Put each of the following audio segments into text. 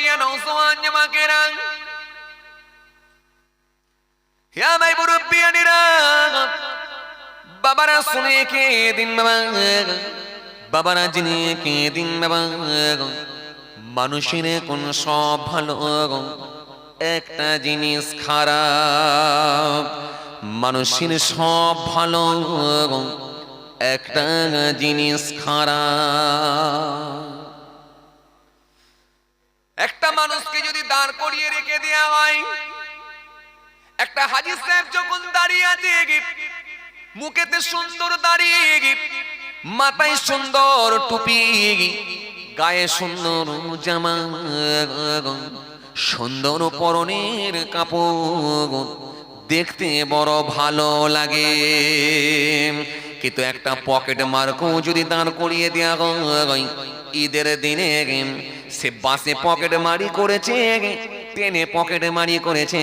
কটিয়া নৌজওয়ান জামাকেরা, হে আমার মুরব্বিয়ানেরা, বাবারা শুনে কে দিন বাবা, বাবারা জেনে কে দিন বাবা। মানুষের কোন সব ভালো, একটা জিনিস খারাপ। মানুষের সব ভালো, একটা জিনিস খারাপ। একটা মানুষকে যদি দাঁড় করিয়ে রেখে দেওয়া হয়, একটা হাজী সাহেব যখন দাঁড়িয়ে আছে, মুখেতে সুন্দর দাড়ি, মাথায় সুন্দর টুপি, গায়ে সুন্দর জামা, সুন্দর পরনের কাপড়, দেখতে বড় ভালো লাগে। কিন্তু একটা পকেট মারকো যদি দাঁড় করিয়ে দেওয়া হয় ঈদের দিনে, সে বাসে পকেট মারি করেছে, ট্রেনে পকেট মারি করেছে,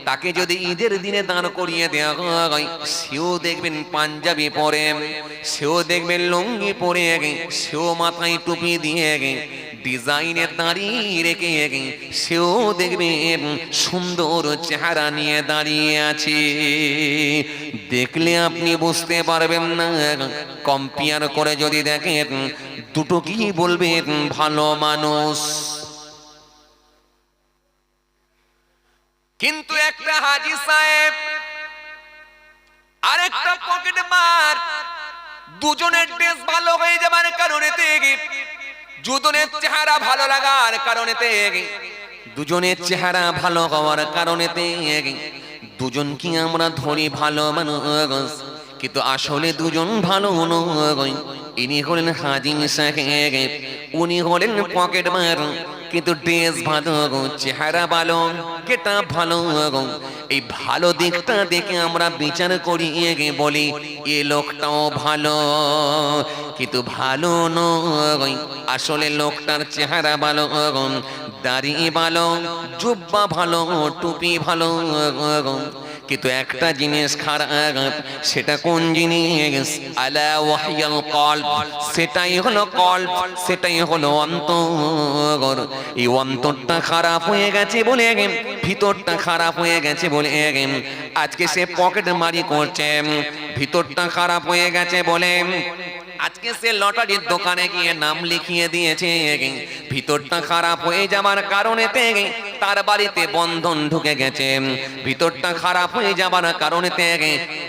তাকে যদি ঈদের দিনে দাঁড় করিয়ে দেওয়া হয়, সেও দেখবেন পাঞ্জাবি পরে, সেও দেখবেন লুঙ্গি পরে, সেও মাথায় টুপি দিয়ে ডিজাইনের দাঁড়িয়ে রেখে, সেও দেখবেন সুন্দর চেহারা নিয়ে দাঁড়িয়ে আছে। দেখলে আপনি বুঝতে পারবেন না, কম্পেয়ার করে যদি দেখেন দুটো কি বলবেন ভালো মানুষ। কিন্তু একটা হাজী সাহেব আর একটা পকেট মার, দুজনের ড্রেস ভালো হয়ে যাবার কারণে, দুজনের চেহারা ভালো লাগার কারণে, দুজনের চেহারা ভালো হওয়ার কারণে দুজন কি আমরা ধরি ভালো মানুষ, কিন্তু আসলে দুজন ভালো নয়। ইনি হলেন হাজী সাহেব, উনি হলেন পকেট মার, কিন্তু ড্রেস ভালো, চেহারা ভালো, গেটআপ ভালো। এই ভালো দিকটা দেখে আমরা বিচার করি, বলি এ লোকটাও ভালো, কিন্তু ভালো নয়। আসলে লোকটার চেহারা ভালো, দাড়ি ভালো, জুব্বা ভালো, টুপি ভালো, কিন্তু একটা জিনিস খারাপ। সেটা কোন জিনিস? আলা ওয়াহিয়াল কলব, সেটাই হলো কলব, সেটাই হলো অন্তর। এই অন্তরটা খারাপ হয়ে গেছে বলে, ভিতরটা খারাপ হয়ে গেছে বলে আজকে সে পকেট মারি করছে। ভিতরটা খারাপ হয়ে গেছে বলে আজকে সে লটারির দোকানে গিয়ে নাম লিখিয়ে দিয়েছে। ভিতরটা খারাপ হয়ে যাবার কারণে তার বাড়িতে বন্ধন ঢুকে গেছে। ভিতরটা খারাপ হয়ে যাবার কারণে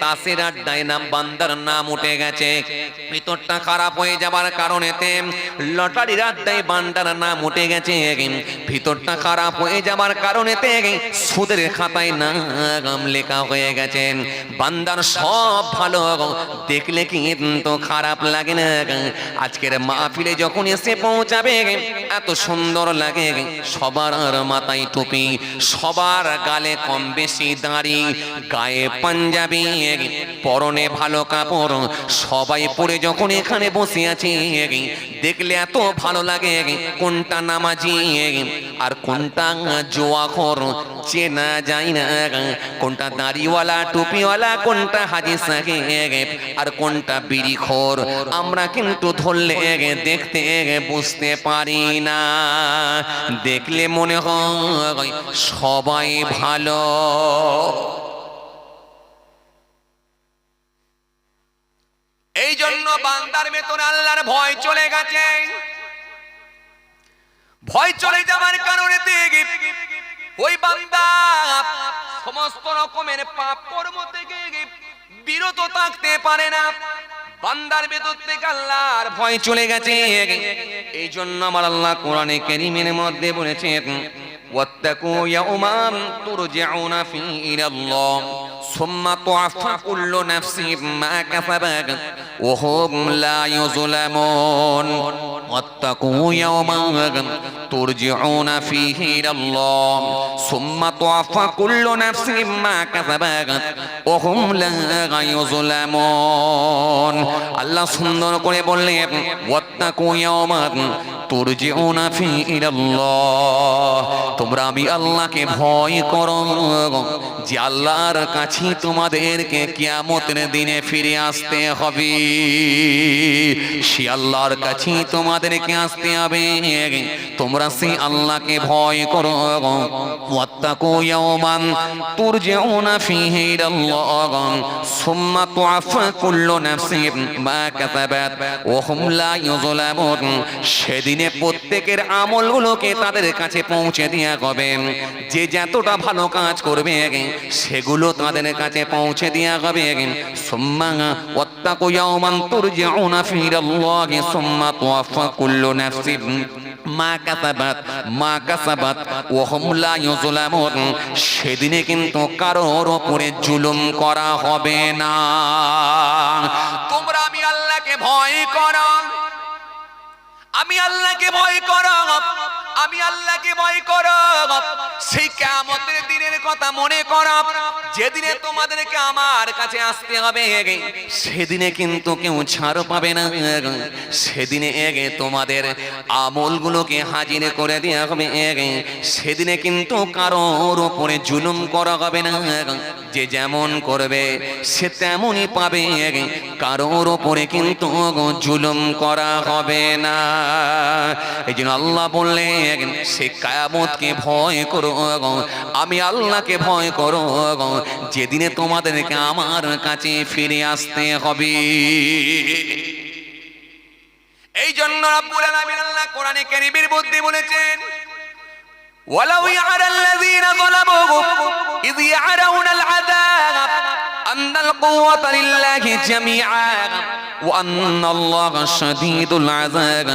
তাসের আড্ডায় নাম বান্দার নাম উঠে গেছে। ভিতরটা খারাপ হয়ে যাবার কারণে লটারির আড্ডায় বান্দার নাম উঠে গেছে। ভিতরটা খারাপ হয়ে যাবার কারণে সুদের খাতায় নাম লেখা হয়ে গেছে। বান্দার সব ভালো দেখলে কিন্তু খারাপ লাগে না। আজকের মাহফিলে যখন এসে পৌঁছাবে এত সুন্দর লাগে, সবার মাথায় টুপি, সবার গালে কম বেশি দাড়ি, গায়ে পাঞ্জাবি, পরনে ভালো কাপড়, সবাই পরে যখন এখানে বসে আছে দেখলে এত ভালো লাগে। কোনটা নামাজি আর কোনটা জোয়াখোর চেনা যায় না, কোনটা দাড়িওয়ালা টুপিওয়ালা, কোনটা হাজী সাহেব আর কোনটা বিড়িখোর আমরা কিন্তু ধরলে দেখতে বুঝতে পারি না। দেখলে মনে হয় সবাই ভালো। এই জন্য বান্দার ভেতরে আল্লাহর ভয় চলে গেছে। ভয় চলে যাবার কারণে ওই বান্দা সমস্ত রকমের পাপ কর্ম থেকে বিরত থাকতে পারে না। বান্দার ভেতর থেকে আল্লাহর ভয় চলে গেছে। এই জন্য আমার আল্লাহ কোরআনে কারীমের মধ্যে বলেছেন, ওয়াত্তাকু ইয়াওমান তুরজাউনা ফীহি ইলাল্লাহ সুম্মা তুআফা কুল্লু নাফসিন মা কাসাবাত ওয়া হুম লা ইউযলামুন। ওয়াত্তাকু ইয়াওমান তুরজাউনা ফীহি ইলাল্লাহ সুম্মা তুআফা কুল্লু নাফসিন মা কাসাবাত ওয়া হুম লা ইউযলামুন। আল্লাহ সুন্দর করে বললেন, ওয়াত্তাকু ইয়াওমান, তুরজিউনা ফি ইলাল্লাহ, তোমরা আমি আল্লাহকে ভয় করো যে আল্লাহর কাছে তোমাদেরকে কিয়ামতের দিনে ফিরে আসতে হবে। সে আল্লাহর কাছে তোমাদেরকে আসতে হবে, তোমরা সেই আল্লাহকে ভয় করো। ওয়াত্তাকু ইয়াওমান তুরজিউনা ফিহি ইলাল্লাহ সুম্মা তুআফা কুল্লু নাফসিন মা কাসাবাত ওয়া হুম লা ইউযলামুন, সেদিনে প্রত্যেকের আমলগুলোকে তাদের কাছে পৌঁছে দেয়া হবে। যে যতটা ভালো কাজ করবে সেগুলো তাদের কাছে পৌঁছে দেয়া হবে। সুম্মা ওয়াত্তাকু ইয়াওমান তুরজিউনা ফিহি ইলাল্লাহ সুম্মা তুআফা কুল্লু নাফসিন মা কাসাবাত ওয়া হুম লা ইউযলামুন, সেদিনে কিন্তু কারোর উপরে জুলুম করা হবে না। তোমরা আমি আল্লাহকে ভয় করো, আমি আল্লাহকে ভয় করো, আমি আল্লাহকে ভয় করো। সেই কিয়ামতের দিনের কথা মনে করো, যেদিনে তোমাদেরকে আমার কাছে আসতে হবে, সেদিনে কিন্তু কেউ ছাড় পাবে না। সেদিনে তোমাদের আমলগুলোকে হাজির করে দেওয়া হবে। সেদিনে কিন্তু কারোর উপরে জুলুম করা হবে না। যে যেমন করবে সে তেমনই পাবে, কারোর উপরে কিন্তু জুলুম করা হবে না। এই জন্য আল্লাহ বললেন সে কিয়ামতকে ভয় করো, আমি আল্লাহকে ভয় করো, যেদিনে তোমাদেরকে আমার কাছে ফিরে আসতে হবে। এই জন্য রব্বুল আলামিন আল্লাহ কোরআনে কারীমের মধ্যে বলেছেন ওয়ালাউ ইয়ারাল্লাযীনা যালামু ইয ইয়ারাউনাল আযাব আন্নাল কুওয়াতা লিল্লাহি জামিআ ওয়া আন্নাল্লাহা শাদীদুল আযাব।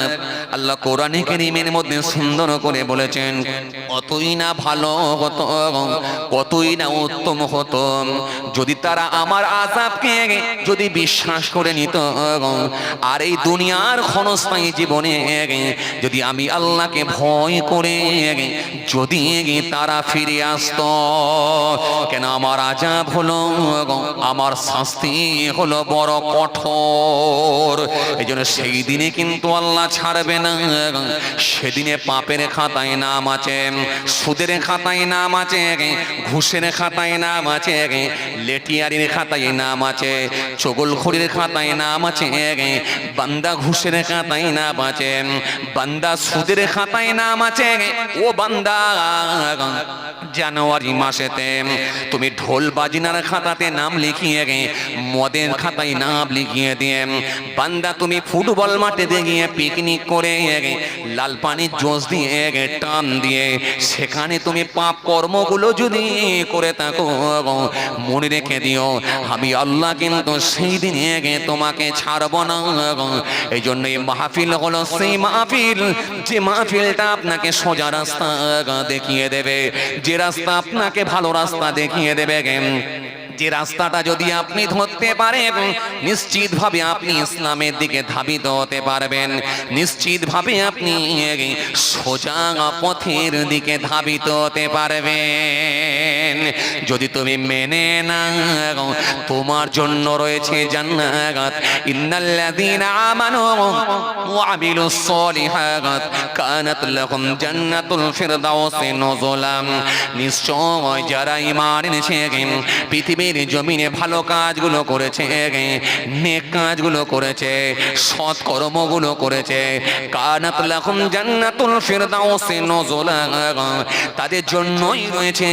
আল্লাহ কোরআনে কারীমের মধ্যে সুন্দর করে বলেছেন কতই না ভালো হতো, কতই না উত্তম হতো যদি তারা আমার আযাবকে যদি বিশ্বাস করে নিত, আর এই দুনিয়ার ক্ষণস্থায়ী জীবনে যদি আমি আল্লাহকে ভয় করে যদি তারা ফিরে আসতো। কেন আমার আযাব হলো, আমার শাস্তি হলো বড় কঠোর। এই জন্য সেই দিনে কিন্তু আল্লাহ ছাড়বে না। সেদিনে পাপের খাতায় নাম আছে, সুদের খাতায় নাম আছে, ঘুষের খাতায় নাম আছে, লেটিয়ারির খাতায় নাম আছে, চগলখড়ির খাতায় নাম আছে, বান্দা ঘুষের খাতায় নাম আছে, বান্দা সুদের খাতায় নাম আছে। ও বান্দা, জানুয়ারি মাসেতে তুমি ঢোল বাজনার খাতাতে নাম লিখিয়ে মদের খাতায় নাম লিখিয়ে দিয়ে বান্দা তুমি ফুটবল মাঠে গিয়ে পিকনিক করে লাল পানির জোশ দিয়ে টান দিয়ে সেখানে তুমি পাপ কর্মগুলো যদি করে থাকো, মনে রেখে দিও আমি আল্লাহ কিন্তু সেই দিনে তোমাকে ছাড়ব না। এই জন্য এই মাহফিল হলো সেই মাহফিল যে মাহফিলটা আপনাকে সোজা রাস্তা দেখিয়ে দেবে, যে রাস্তা আপনাকে ভালো রাস্তা দেখিয়ে দেবে। যে রাস্তাটা যদি আপনি ধরতে পারেন নিশ্চিতভাবে আপনি ইসলামের দিকে ধাবিত হতে পারবেন, নিশ্চিতভাবে আপনি সোজা পথের দিকে ধাবিত হতে পারবেন। যদি তুমি মেনে নাও তোমার জন্য রয়েছে জান্নাত। ইন্নাল্লাযীনা আমানু ওয়া আমিলুস সলিহাত কানাত লাহুম জান্নাতুল ফিরদাউসি নুজুলাম। নিশ্চয় যারা ঈমান এনেছে, পৃথিবীর জমিনে ভালো কাজগুলো করেছে, নেক কাজগুলো করেছে, সৎ কর্মগুলো করেছে, কানাত লাহুম জান্নাতুল ফিরদাউসি নুজুলাম, তাদের জন্যই রয়েছে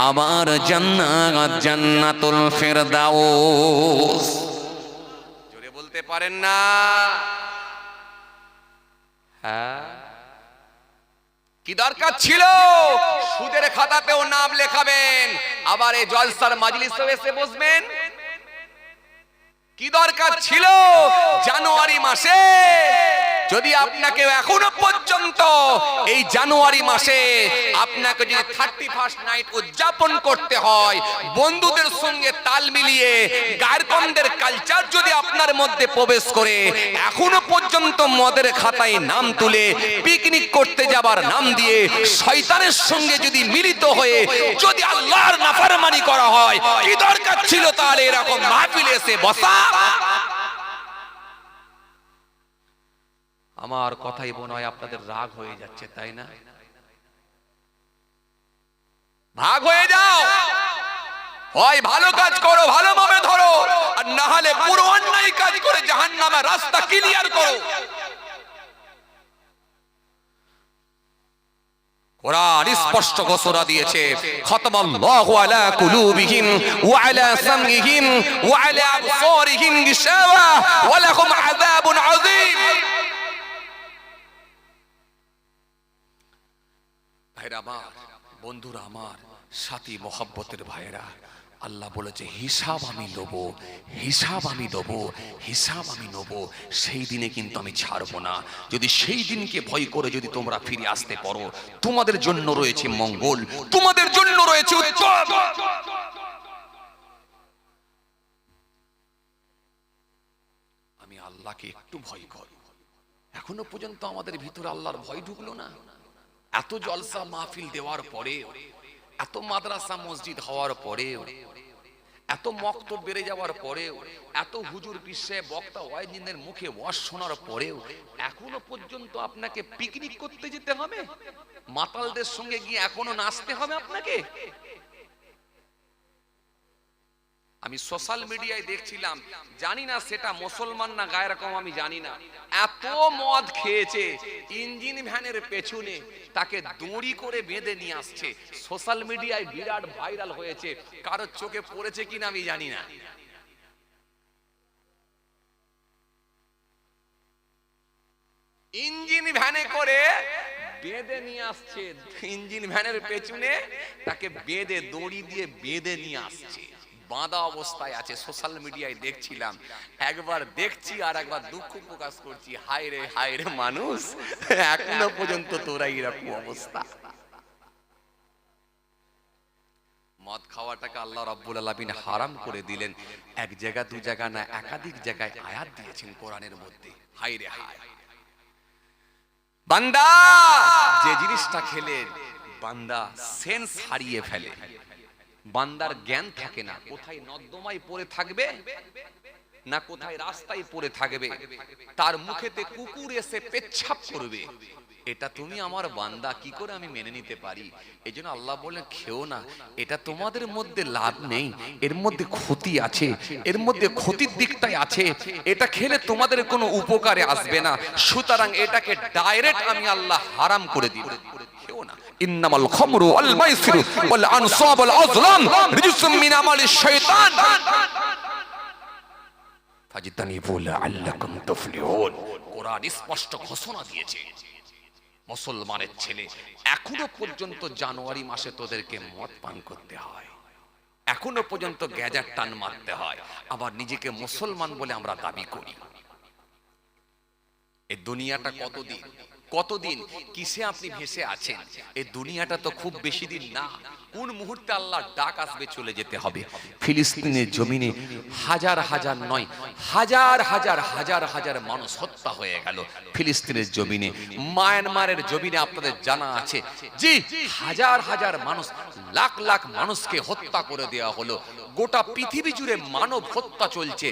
আমার জান্নাত, জান্নাতুল ফিরদাউস। জোরে বলতে পারেন না? হ্যাঁ, কি দরকার ছিল সুদের খাতাতেও নাম লেখাবেন, আবার এই জলসার মাজলিসে এসে বসবেন? কি দরকার ছিল জানুয়ারি মাসে যদি আপনাকে এখনো পর্যন্ত এই জানুয়ারি মাসে আপনাকে যদি 31st নাইট উদযাপন করতে হয়, বন্ধুদের সঙ্গে তাল মিলিয়ে গায়রকন্দের কালচার যদি আপনার মধ্যে প্রবেশ করে এখনো পর্যন্ত মদের খাতায় নাম তুলে পিকনিক করতে যাবার নাম দিয়ে শয়তানের সঙ্গে যদি মিলিত হয়ে যদি আল্লাহর নাফরমানি করা হয়, কি দরকার ছিল তাহলে এরকম মাহফিলে এসে বসা? আমার কথাই মনে হয় আপনাদের রাগ হয়ে যাচ্ছে, তাই না? ভাগ হয়ে যাও, হয় ভালো কাজ করো, ভালোভাবে ধরো, আর না হলে পুরো অন্যায় কাজ করে জাহান্নামের রাস্তা ক্লিয়ার করো। কোরআন স্পষ্ট ঘোষণা দিয়েছে, খতমাল্লাহু আলা কুলুবিহিম ওয়া আলা সামইহিম ওয়া আলা আবসারিহিম গিশাওয়া ওয়া লাহুম আযাবুন আযীম। ভাইরা আমার, বন্ধুরা আমার, সাথী মহব্বতের ভাইরা, আল্লাহ বলেছে হিসাব আমি নেব, হিসাব আমি দেব, হিসাব আমি নেব। সেই দিনে কিন্তু আমি ছাড়বো না। যদি সেই দিনকে ভয় করে যদি তোমরা ফিরে আসতে পারো, তোমাদের জন্য রয়েছে মঙ্গল, তোমাদের জন্য রয়েছে উত্তম। আমি আল্লাহকে একটু ভয় করি। এখনো পর্যন্ত আমাদের ভিতরে আল্লাহর ভয় ঢুকলো না। এত জলসা মাহফিল দেওয়ার পরেও, এত মাদ্রাসা মসজিদ হওয়ার পরেও, এত মক্তব বেড়ে যাওয়ার পরেও, এত হুজুর পিসে বক্তা ওয়াইজিনের মুখে ওয়াজ শোনার পরেও এখনো পর্যন্ত আপনাকে পিকনিক করতে যেতে হবে, মাতালদের সঙ্গে গিয়ে এখনো নাচতে হবে আপনাকে। আমি সোশ্যাল মিডিয়ায় দেখছিলাম, জানি না সেটা মুসলমান না গায়ের কম আমি জানি না, এত মদ খেয়েছে ইঞ্জিন ভ্যানের পেছনে তাকে দড়ি করে বেঁধে নিয়ে আসছে। সোশ্যাল মিডিয়ায় বিরাট ভাইরাল হয়েছে, কারোর চোখে পড়েছে কিনা আমি জানি না। ইঞ্জিন ভ্যানে করে বেঁধে নিয়ে আসছে, ইঞ্জিন ভ্যানের পেছনে তাকে বেঁধে দড়ি দিয়ে বেঁধে নিয়ে আসছে, বাঁধা অবস্থায় আছে। সোশ্যাল মিডিয়ায় দেখছিলাম, একবার দেখছি আর একবার দুঃখ প্রকাশ করছি, হায় রে মানুষ, এখনো পর্যন্ত তোরা এরকম অবস্থা। মদ খাওয়াটাকে আল্লাহ রাব্বুল আলামিন হারাম করে দিলেন। এক জায়গা দু জায়গা না, একাধিক জায়গায় আয়াত দিয়েছেন কোরআনের মধ্যে। হায় রে হায়, বান্দা যে জিনিসটা খেলে বান্দা সেন্স হারিয়ে ফেলে, বান্দার জ্ঞান থাকে না, কোথায় নর্দমায় পড়ে থাকবে না কোথায় রাস্তায় পড়ে থাকবে, তার মুখেতে কুকুর এসে পেচ্ছাপ করবে, এটা তুমি আমার বান্দা কি করে আমি মেনে নিতে পারি? এই জন্য আল্লাহ বলেন খেও না, এটা তোমাদের মধ্যে লাভ নেই, এর মধ্যে ক্ষতি আছে, এর মধ্যে ক্ষতির দিকটাই আছে, এটা খেলে তোমাদের কোনো উপকারে আসবে না, সুতরাং এটাকে ডাইরেক্ট আমি আল্লাহ হারাম করে দিই, খেও না। ইন্নামাল খামরু ওয়াল মাইসিরু ওয়াল আনসাব ওয়াল আযলাম রিজসুম মিন আমালিশ শাইতান ফাজতানিবু লাআল্লাকুম তুফলিহুন। কোরআন স্পষ্ট ঘোষণা দিয়েছে, মুসলমানের ছেলে এখনো পর্যন্ত জানুয়ারি মাসে তোদেরকে মদ পান করতে হয়, এখনো পর্যন্ত গ্যাজার টান মারতে হয়, আবার নিজেকে মুসলমান বলে আমরা দাবি করি। এই দুনিয়াটা কতদিন কিসে আপনি ভেসে আছেন? এই দুনিয়াটা তো খুব বেশি দিন না, কোন মুহূর্তে আল্লাহ ডাক আসবে, চলে যেতে হবে। ফিলিস্তিনের জমিনে হাজার হাজার নয়, হাজার হাজার হাজার হাজার মানুষ হত্যা হয়ে গেল ফিলিস্তিনের জমিনে। মায়ানমারের জমিনে আপনাদের জানা আছে জি, হাজার হাজার মানুষ, লাখ লাখ মানুষকে হত্যা করে দেওয়া হলো। গোটা পৃথিবী জুড়ে মানব হত্যা চলছে,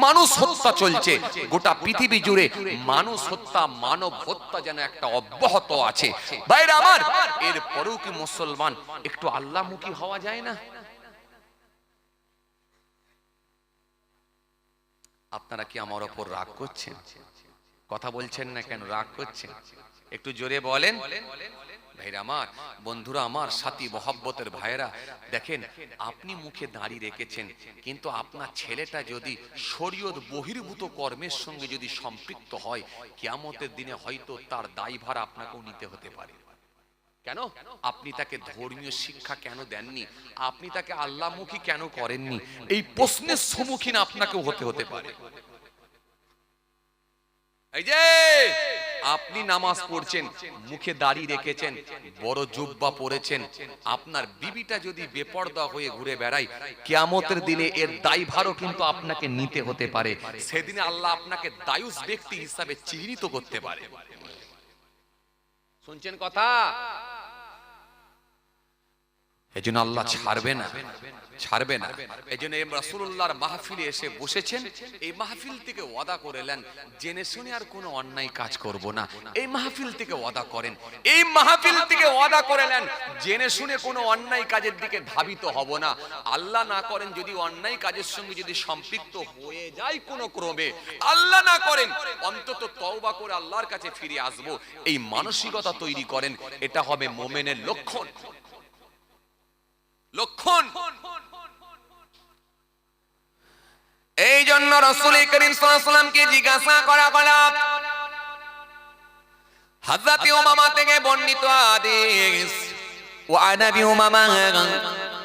মানুষ হত্যা চলছে, গোটা পৃথিবী জুড়ে মানুষ হত্যা, মানব হত্যা যেন একটা অব্যাহত আছে। ভাইরা আমার, এর পরেও কি মুসলমান একটু আল্লাহমুখী হওয়া যায় না? আপনারা কি আমার ওপর রাগ করছেন? কথা বলছেন না কেন? রাগ করছেন? একটু জোরে বলেন। ভাইরা আমার, বন্ধুরা আমার, সাথী মহব্বতের ভাইরা, দেখেন আপনি মুখে দাড়ি রেখেছেন, কিন্তু আপনার ছেলেটা যদি শরীয়ত বহির্ভূত কর্মের সঙ্গে যদি সম্পৃক্ত হয়, কিয়ামতের দিনে হয়তো তার দায়ভার আপনাকেও নিতে হতে পারে। কেন? আপনি তাকে ধর্মীয় শিক্ষা কেন দেননি? আপনি তাকে আল্লাহমুখী কেন করেননি? এই প্রশ্নের সম্মুখীন আপনাকেও হতে পারে। এই যে আপনি নামাজ পড়ছেন, মুখে দাড়ি রেখেছেন, বড় জুব্বা পরেছেন, আপনার বিবিটা যদি বেপরদা হয়ে ঘুরে বেড়ায়, কিয়ামতের দিনে এর দায়ভারও কিন্তু আপনাকে নিতে হতে পারে। সেদিনে আল্লাহ আপনাকে দায়ুস ব্যক্তি হিসাবে চিহ্নিত করতে পারে। শুনছেন কথা? এজন্য আল্লাহ ছাড়বে না, ছাড়বে না। এজন্য রাসূলুল্লাহর মাহফিলে এসে বসেছেন, এই মাহফিল থেকে ওয়াদা করেলেন জেনে শুনে আর কোনো অন্যায় কাজ করব না। এই মাহফিল থেকে ওয়াদা করেন, এই মাহফিল থেকে ওয়াদা করেলেন জেনে শুনে কোনো অন্যায় কাজের দিকে ধাবিত হব না। আল্লাহ না করেন যদি অন্যায় কাজের সঙ্গে যদি সম্পৃক্ত হয়ে যায় কোনো ক্রমে, আল্লাহ না করেন অন্তত তওবা করে আল্লাহর কাছে ফিরে আসব, এই মানসিকতা তৈরি করেন। এটা হবে মুমিনের লক্ষণ, লক্ষণ। এই জন্য রাসূল করিম সাল্লাল্লাহু আলাইহি ওয়াসাল্লামকে জিজ্ঞাসা করা হলো, হযরত উমামা থেকে বর্ণিত হাদিস, ওয়া আনাবি উমামা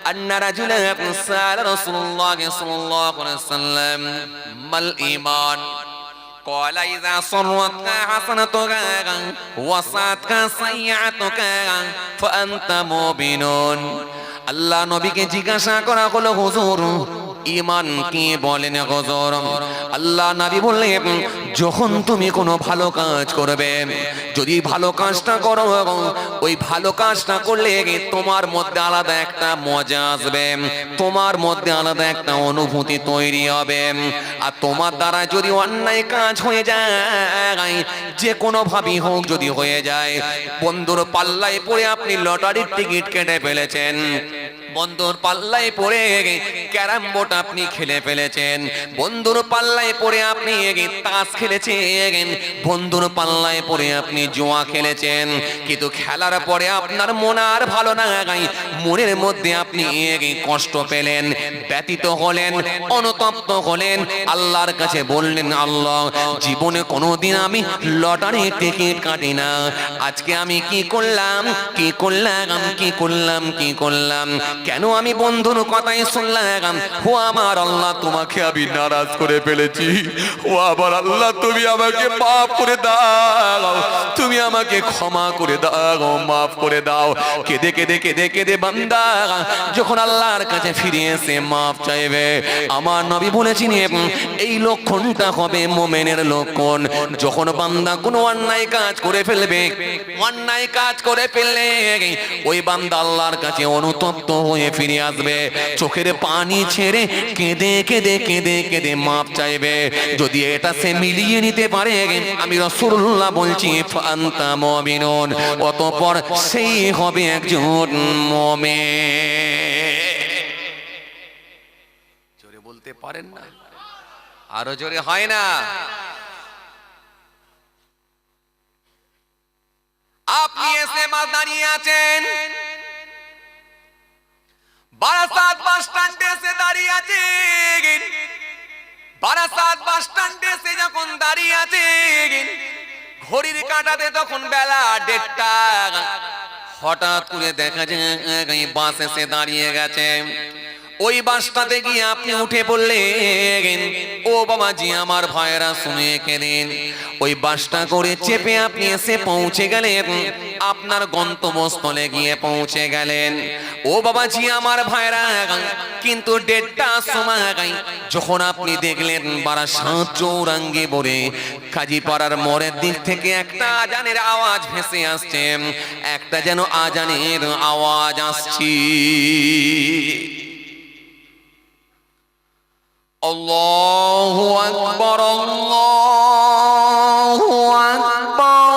আন্না রাজুলান সাআলা রাসূলুল্লাহ সাল্লাল্লাহু আলাইহি ওয়াসাল্লাম মাল ঈমান قال إذا صرتك حسنتك وساءتك سيئتك فأنت مؤمن। আল্লাহ নবীকে জিজ্ঞাসা করা হলো, হুজুর ঈমান কি বলেন হুজুর? আল্লাহ নবী বললেন, যখন তুমি কোনো ভালো কাজ করবে, যদি ভালো কাজটা করো, ওই ভালো কাজটা করলে তোমার মধ্যে আলাদা একটা মজা আসবে, তোমার মধ্যে আলাদা একটা অনুভূতি তৈরি হবে। আর তোমার দ্বারা যদি অন্যায় কাজ হয়ে যায়, যে কোনো ভাবেই হোক যদি হয়ে যায়, বন্ধুর পাল্লায় পড়ে আপনি লটারির টিকিট কেটে ফেলেছেন, বন্ধুর পাল্লায় পড়ে ক্যারাম বোর্ড আপনি খেলে ফেলেছেন, বন্ধুর পাল্লায় পড়ে আপনি তাস খেলেছেন, বন্ধুর পাল্লায় পড়ে আপনি জুয়া খেলেছেন, কিন্তু খেলার পরে আপনার মন আর ভালো না, মনের মধ্যে আপনি কষ্ট পেলেন, ব্যতীত হলেন, অনুতপ্ত হলেন, আল্লাহর কাছে বললেন, আল্লাহ জীবনে কোনোদিন আমি লটারি টিকিট কাটি না, আজকে আমি কি করলাম, কি করলাম, কি করলাম, কি করলাম, কেন আমি বন্ধুর কথাই শুনলাম? ও আমার আল্লাহ, তোমাকে আমি নারাজ করে ফেলেছি, ও আবার আল্লাহ তুমি আমাকে মাফ করে দাও, তুমি আমাকে ক্ষমা করে দাও, মাফ করে দাও। কেঁদে কেঁদে কেঁদে কেঁদে বান্দা যখন আল্লাহর কাছে ফিরে এসে মাফ চাইবে, আমার নবী বলেছেন এই লক্ষণটা হবে মুমিনের লক্ষণ। যখন বান্দা কোনো অন্যায় কাজ করে ফেলবে, অন্যায় কাজ করে ফেললে ওই বান্দা আল্লাহর কাছে অনুতপ্ত হয়ে ফিরে আসবে, চোখের পানি ছেড়ে কেঁদে কেঁদে কেঁদে কেঁদে মাপ চাইবে। যদি এটা সে মিলিয়ে নিতে পারে, আমি রাসূলুল্লাহ বলছি, ফান্তা মুমিনুন, অতঃপর সেই হবে একজন মুমিন। জোরে বলতে পারেন না? আরো জোরে হয় না? আপনি এসে মা দাঁড়িয়ে আছেন, বারাসাত বাস স্ট্যান্ডে এসে দাঁড়িয়ে আছেন, বারাসাত বাস স্ট্যান্ডে এসে যখন দাঁড়িয়ে আছেন, ঘড়ির কাঁটাতে তখন বেলা 1:30, হঠাৎ করে দেখা যায় বাস এসে দাঁড়িয়ে গেছে। ওই বাসটাতে গিয়ে আপনি উঠে পড়লেন, ও বাবাজি আমার ভাইরা শুনে কেনেন, ওই বাসটা করে চেপে আপনি এসে পৌঁছে গেলেন, আপনার গন্তব্যস্থলে গিয়ে পৌঁছে গেলেন। ও বাবাজি আমার ভাইরা, কিন্তু 1:30 সময় যখন আপনি দেখলেন বারাসাত চৌরাঙ্গি বলে কাজীপাড়ার মোড়ের দিক থেকে একটা আজানের আওয়াজ ভেসে আসছে, একটা যেন আজানের আওয়াজ আসছে, আল্লাহু আকবার, আল্লাহু আকবার,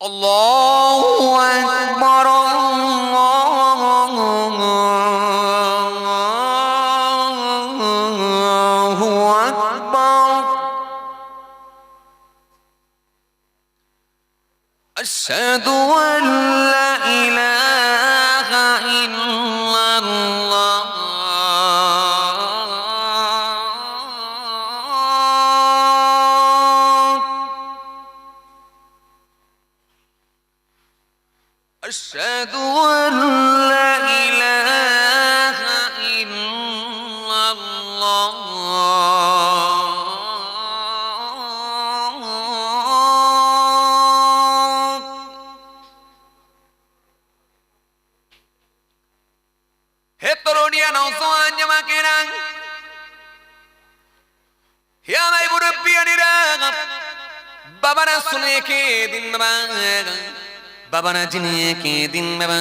আল্লাহু আকবার, আল্লাহু আকবার, আশহাদু আন লা ইলাহা ইল্লাল্লাহ, আশহাদু আন লা ইলাহা ইল্লাল্লাহ, হে তরুণিয়া নওজোয়ান জামাকেরা, হে আমার মুরব্বিয়ানিরা, বাবারা শুনে কে দিন বাবারা জিনিয়ে কে দিন বাবা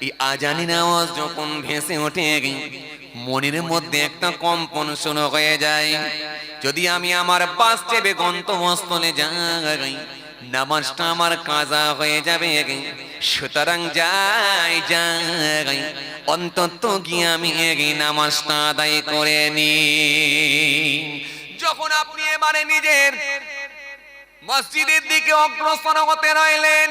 এই আজানি আওয়াজ যখন ভেসে ওঠে মনের মধ্যে একটা কম্পন শুরু হয়ে যায়। যদি আমি আমার বাস চেপে গন্তব্যস্থলে যাই নামাজটা আমার কাজা হয়ে যাবে। সুতরাং যাই যাই অন্তত গিয়ে আমি নামাজটা আদায় করে নি। যখন আপনি এবারে নিজের মসজিদের দিকে অগ্রসর হতে রইলেন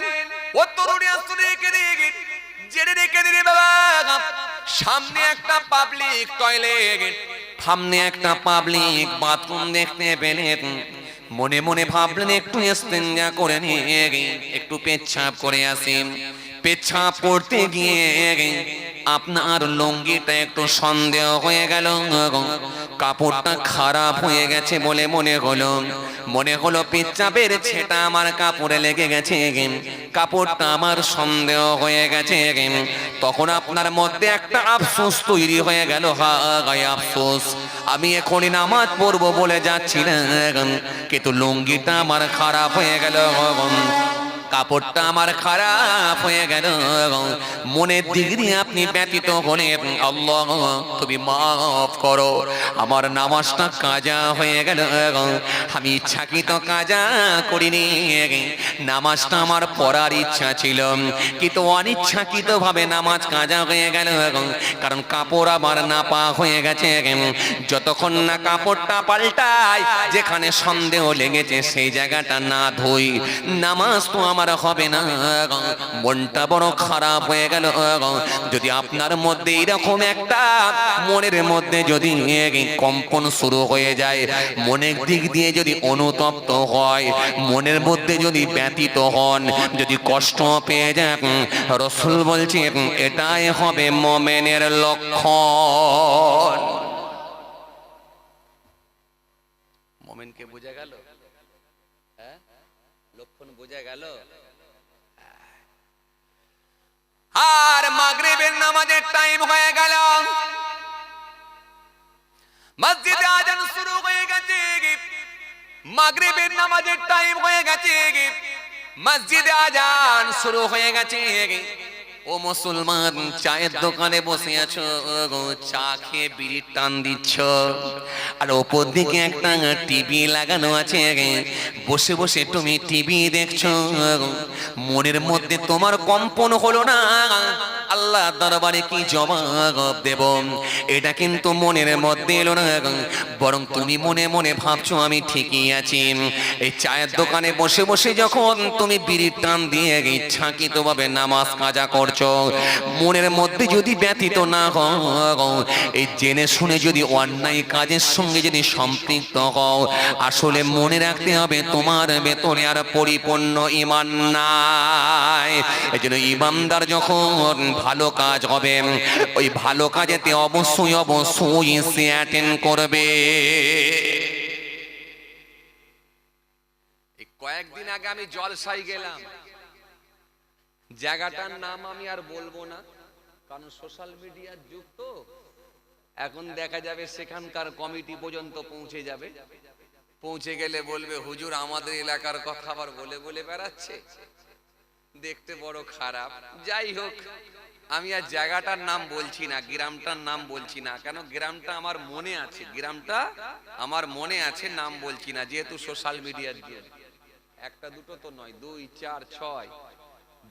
সামনে একটা পাবলিক টয়লেট, সামনে একটা পাবলিক বাথরুম দেখতে পেলেন। মনে মনে ভাবলেন একটু ইস্তেঞ্জা করে নিয়ে একটু পেচ্ছাপ করে আসি। পেচ্ছাপ করতে গিয়ে আপনার লুঙ্গিটা একটু সন্দেহ হয়ে গেল, কাপড়টা খারাপ হয়ে গেছে বলে মনে হলো পেচ্ছাপের ছেটা আমার কাপড়ে লেগে গেছে, কাপড়টা আমার সন্দেহ হয়ে গেছে। তখন আপনার মধ্যে একটা আফসোস তৈরি হয়ে গেল, হায় আফসোস আমি এখনই নামাজ পড়বো বলে যাচ্ছিলাম কিন্তু লুঙ্গিটা আমার খারাপ হয়ে গেল, কাপড়টা আমার খারাপ হয়ে গেল। মনের দিক দিয়ে আপনি ব্যতীত হলেন, আল্লাহ তুমি মাফ করো আমার নামাজটা কাজা হয়ে গেল, আমি ইচ্ছাকৃত কাজা করিনি, নামাজটা আমার পড়ার ইচ্ছা ছিল কিন্তু অনিচ্ছাকৃত ভাবে নামাজ কাজা হয়ে গেল, কারণ কাপড় আমার নাপা হয়ে গেছে। যতক্ষণ না কাপড়টা পাল্টায় যেখানে সন্দেহ লেগেছে সেই জায়গাটা না ধুই নামাজ তো আমার হবে না। মনটা বড় খারাপ হয়ে গেল। যদি আপনার মধ্যে এরকম একটা মনের মধ্যে যদি কম্পন শুরু হয়ে যায়, মনের দিক দিয়ে যদি অনুতপ্ত হয়, মনের মধ্যে যদি ব্যতীত হন, যদি কষ্ট পেয়ে যান, রাসূল বলছেন এটাই হবে মুমিনের লক্ষণ। মুমিনকে বোঝা গেল? হ্যাঁ, লক্ষণ বোঝা গেল? আর মাগরিবের নামাজের টাইম হয়ে গেল, মসজিদে আজান শুরু হয়ে গেছে, মাগরিবের নামাজের টাইম হয়ে গেছে, মসজিদে আজান শুরু হয়ে গেছে। ও মুসলমান চায়ের দোকানে বসে আছো, চা খেয়ে বিড়ির টান দিচ্ছ, আর ওপর দিকে একটা টিভি লাগানো আছে, বসে বসে তুমি টিভি দেখছো, মনের মধ্যে তোমার কম্পন হলো না আল্লাহ দরবারে কি জবাব দেব, এটা কিন্তু মনের মধ্যে এলো না, বরং তুমি মনে মনে ভাবছো আমি ঠিকই আছি। এই চায়ের দোকানে বসে বসে যখন তুমি বিড়ির টান দিয়ে ইচ্ছাকৃতভাবে নামাজ কাজা করছো, মনের মধ্যে যদি ব্যতীত না হও, এই জেনে শুনে যদি অন্যায় কাজের সঙ্গে যদি সম্পৃক্ত হও, আসলে মনে রাখতে হবে তোমার ভেতরে আর পরিপূর্ণ ঈমান নাই। এজন্য ঈমানদার যখন ভালো কাজ হবে ওই ভালো কাজেতে অবশ্যই অবশ্যই সে অ্যাটেন্ড করবে। কয়েকদিন আগে আমি জলসায় গেলাম, জায়গাটার নাম আমি আর বলবো না কারণ সোশ্যাল মিডিয়ার যুগ তো, এখন দেখা যাবে সেখানকার কমিটি পর্যন্ত পৌঁছে যাবে, পৌঁছে গেলে বলবে হুজুর আমাদের এলাকার কথা আবার বলে বলে বেড়াচ্ছে, দেখতে বড় খারাপ। যাই হোক, আমি আর জায়গাটার নাম বলছি না, গ্রামটার নাম বলছি না, কেন গ্রামটা আমার মনে আছে, গ্রামটা আমার মনে আছে, নাম বলছি না, যেহেতু সোশ্যাল মিডিয়ার যুগ। একটা দুটো তো নয়, 2 4 6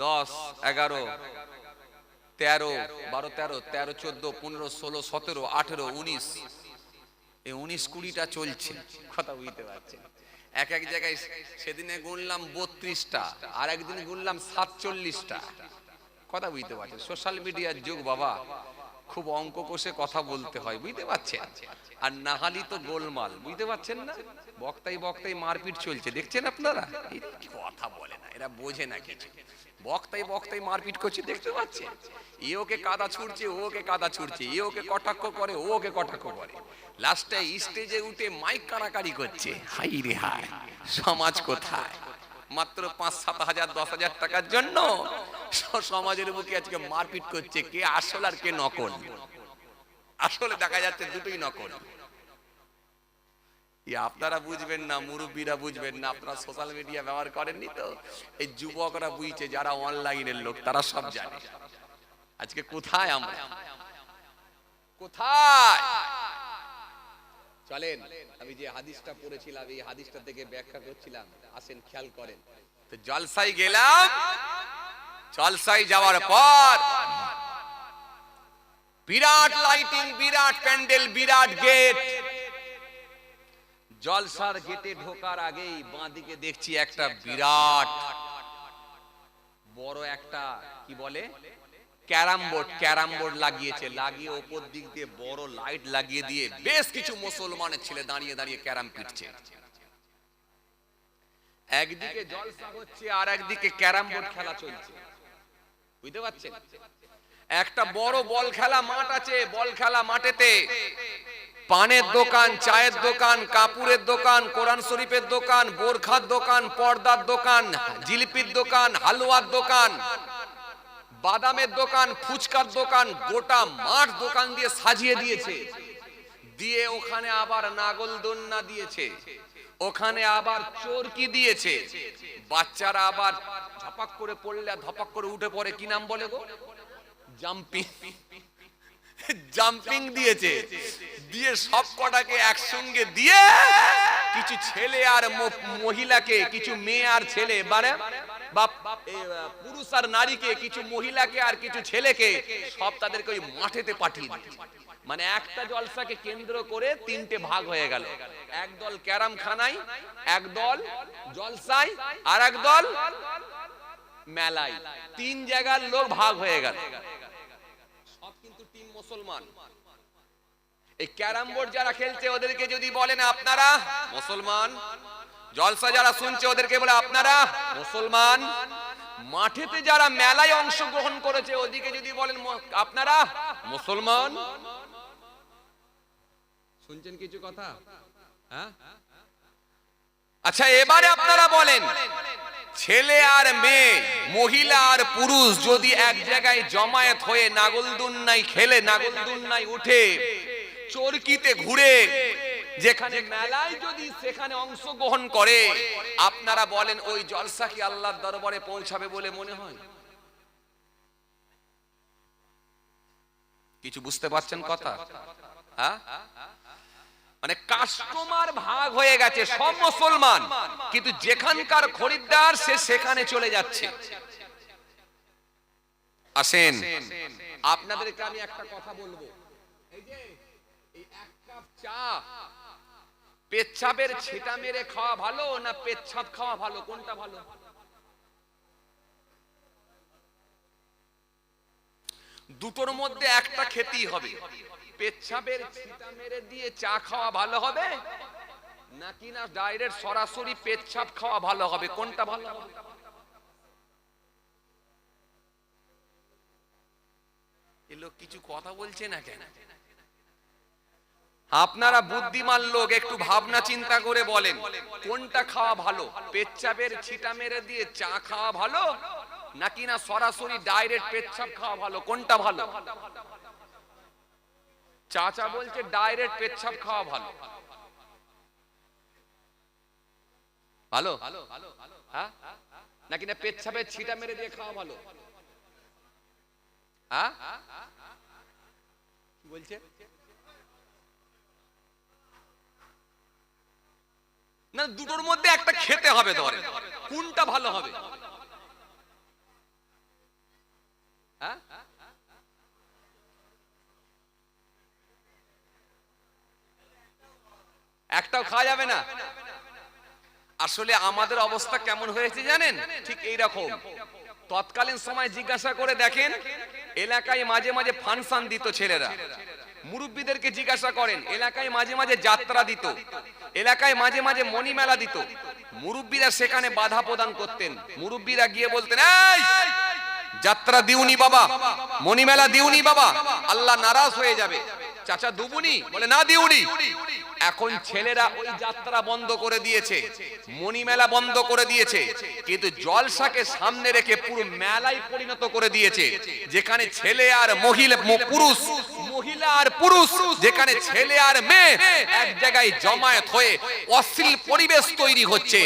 10 11 13 12 13 13 14 15 16 17 18 19, এই 19 20টা চলছে, কথা বুঝতে পারছেন। এক এক জায়গায় সেদিনে গুনলাম 32টা, আর একদিন গুনলাম 47টা, কথা বুঝতে পারছেন। সোশ্যাল মিডিয়ার যুগ বাবা, খুব অঙ্ক কষে কথা বলতে হয়, বুঝতে পারছেন, আর নাহালি তো গোলমাল, বুঝতে পারছেন না। বক্তাই বক্তাই মারপিট চলছে, দেখছেন আপনারা, কথা বলে না, এরা বোঝে না কিছু, বক্তাই বক্তাই মারপিট করছে, দেখতে পাচ্ছেন। এ ওকে কাদা ছুড়ছে, ও ওকে কাদা ছুড়ছে, এ ওকে কটাক্ষ করে, ও ওকে কটাক্ষ করে, লাস্টে স্টেজে উঠে মাইক কানাকারি করছে। হাই রে হাই, সমাজ কোথায়! মাত্র 5-7 হাজার 10 হাজার টাকার জন্য সমাজের বুকে আজকে মারপিট করছে, কে আসল আর কে নকল। আসলে দেখা যাচ্ছে দুটোই নকল। আপনারা বুঝবেন না, মুরব্বীরা বুঝবেন না, আপনারা সোশ্যাল মিডিয়া ব্যবহার করেননি তো। এই যুবকরা বুঝছে, যারা অনলাইনের লোক তারা সব জানে। আজকে কোথায় আমরা, কোথায়? চলেন, আমি যে হাদিসটা পড়েছিলাম এই হাদিসটা থেকে ব্যাখ্যা করছিলাম, আসেন খেয়াল করেন। তো জলসায় গেলাম, জলসায় যাওয়ার পর বিরাট লাইটিং, বিরাট প্যান্ডেল, বিরাট গেট। জলসার গেটে ঢোকার আগেই বাঁদিকে দেখছি একটা বিরাট বড় একটা কি বলে ক্যারাম বোর্ড, ক্যারাম বোর্ড লাগিয়েছে। লাগিয়ে ওপর দিক দিয়ে বড় লাইট লাগিয়ে দিয়ে বেশ কিছু মুসলমানের ছেলে দাঁড়িয়ে দাঁড়িয়ে ক্যারাম পিটছে। একদিকে জলসা হচ্ছে আর একদিকে ক্যারাম বোর্ড খেলা চলছে, বুঝতে পারছেন? একটা বড় বল খেলা মাঠ আছে, বল খেলা মাঠেতে পানের দোকান, চায়ের দোকান, কাপড়ের দোকান, কোরআন শরীফের দোকান, বোরখার দোকান, পর্দার দোকান, জিলিপির দোকান, হালুয়ার দোকান, বাদামের দোকান, ফুচকার দোকান, গোটা মাঠ দোকান দিয়ে সাজিয়ে দিয়েছে। দিয়ে ওখানে আবার নাগলদোলনা দিয়েছে, ওখানে আবার চরকি দিয়েছে। বাচ্চারা আবার ধপাক করে পড়লে ধপাক করে উঠে পড়ে, কি নাম বলে গো? জাম্পিং, জাম্পিং দিয়েছে। দিয়ে সব কটাকে একসঙ্গে দিয়ে কিছু ছেলে আর মহিলাকে, কিছু মেয়ে আর ছেলে, মানে পুরুষ আর নারীকে, কিছু মহিলাকে আর কিছু ছেলেকে সব তাদেরকে ওই মাঠেতে পাঠিয়ে দিয়েছে। মানে একটা জলসাকে কেন্দ্র করে তিনটে ভাগ হয়ে গেল। একদল ক্যারাম খানায়, একদল জলসায়, আর একদল মেলায়। তিন জায়গার লোক ভাগ হয়ে গেল। সব কিন্তু টিম মুসলমান। এই ক্যারাম বোর্ড যারা খেলছে ওদেরকে যদি বলেন আপনারা মুসলমান, জলসা যারা শুনছে ওদেরকে বলে আপনারা মুসলমান, মাঠেতে যারা মেলায় অংশগ্রহণ করেছে ওদিকে যদি বলেন আপনারা মুসলমান। শুনছেন কিছু কথা? হ্যাঁ, আচ্ছা এবারে আপনারা বলেন, ছেলে আর মেয়ে, মহিলা আর পুরুষ যদি এক জায়গায় জমায়েত হয়ে নাগলদোলনায় খেলে, নাগলদোলনায় উঠে, চরকিতে ঘুরে, যেখানে মেলায় যদি সেখানে অংশগ্রহণ করে, আপনারা বলেন ওই জলসা কি আল্লাহর দরবারে পৌঁছাবে বলে মনে হয়? কিছু বুঝতে পারছেন কথা? হ্যাঁ, মানে কাস্টমার ভাগ হয়ে গেছে, সব মুসলমান, কিন্তু যেখানকার খরিদ্দার সে সেখানে চলে যাচ্ছে। আসেন আপনাদেরকে আমি একটা কথা বলবো, এই যে এই এক কাপ চা পেচ্ছাপের ছিটা মেরে খাওয়া ভালো না পেচ্ছাপ খাওয়া ভালো? কোনটা ভালো? দুটোর মধ্যে একটা খেতেই হবে। পেচ্ছাপের ছিটা মেরে দিয়ে চা খাওয়া ভালো হবে নাকি না ডাইরেক্ট সরাসরি পেচ্ছাপ খাওয়া ভালো হবে? কোনটা ভালো হবে? এই লোক কিছু কথা বলছে না কেন? আপনারা বুদ্ধিমান লোক, একটু ভাবনা চিন্তা করে বলেন কোনটা খাওয়া ভালো? পেচ্ছাপের ছিটা মেরে দিয়ে চা খাওয়া ভালো নাকি না সরাসরি ডাইরেক্ট পেচ্ছাপ খাওয়া ভালো? কোনটা ভালো? চাচা বলছে ডাইরেক্ট পেচ্ছাপ খাওয়া ভালো। ভালো হ্যাঁ, নাকি না পেচ্ছাপের ছিটা মেরে দিয়ে খাওয়া ভালো? হ্যাঁ, কি বলছে? না, দুটোর মধ্যে একটা খেতে হবে, ধরে কোনটা ভালো হবে? হ্যাঁ, একটাও খাওয়া যাবে না। আসলে আমাদের অবস্থা কেমন হয়েছে জানেন? ঠিক এইরকম। তৎকালীন সময় জিজ্ঞাসা করে দেখেন, এলাকায় মাঝে মাঝে ফাংশন দিত ছেলেরা। মুরব্বীদেরকে জিজ্ঞাসা করেন, এলাকায় মাঝে মাঝে যাত্রা দিত, এলাকায় মাঝে মাঝে মণি মেলা দিত। মুরব্বীরা সেখানে বাধা প্রদান করতেন। মুরব্বীরা গিয়ে বলতেন, এই যাত্রা দিউনি বাবা, মণি মেলা দিউনি বাবা, আল্লাহ নারাজ হয়ে যাবে। চাচা দুবুনি? বলে না দিউনি। এখন ছেলেরা ওই যাত্রা বন্ধ করে দিয়েছে, মণি মেলা বন্ধ করে দিয়েছে, কিন্তু জলসাকে সামনে রেখে পুরো মেলায় পরিণত করে দিয়েছে, যেখানে ছেলে আর মহিলা পুরুষ মহিলা আর পুরুষ, যেখানে ছেলে আর মেয়ে এক জায়গায় জমায়েত হয়ে অশ্লীল পরিবেশ তৈরি হচ্ছে,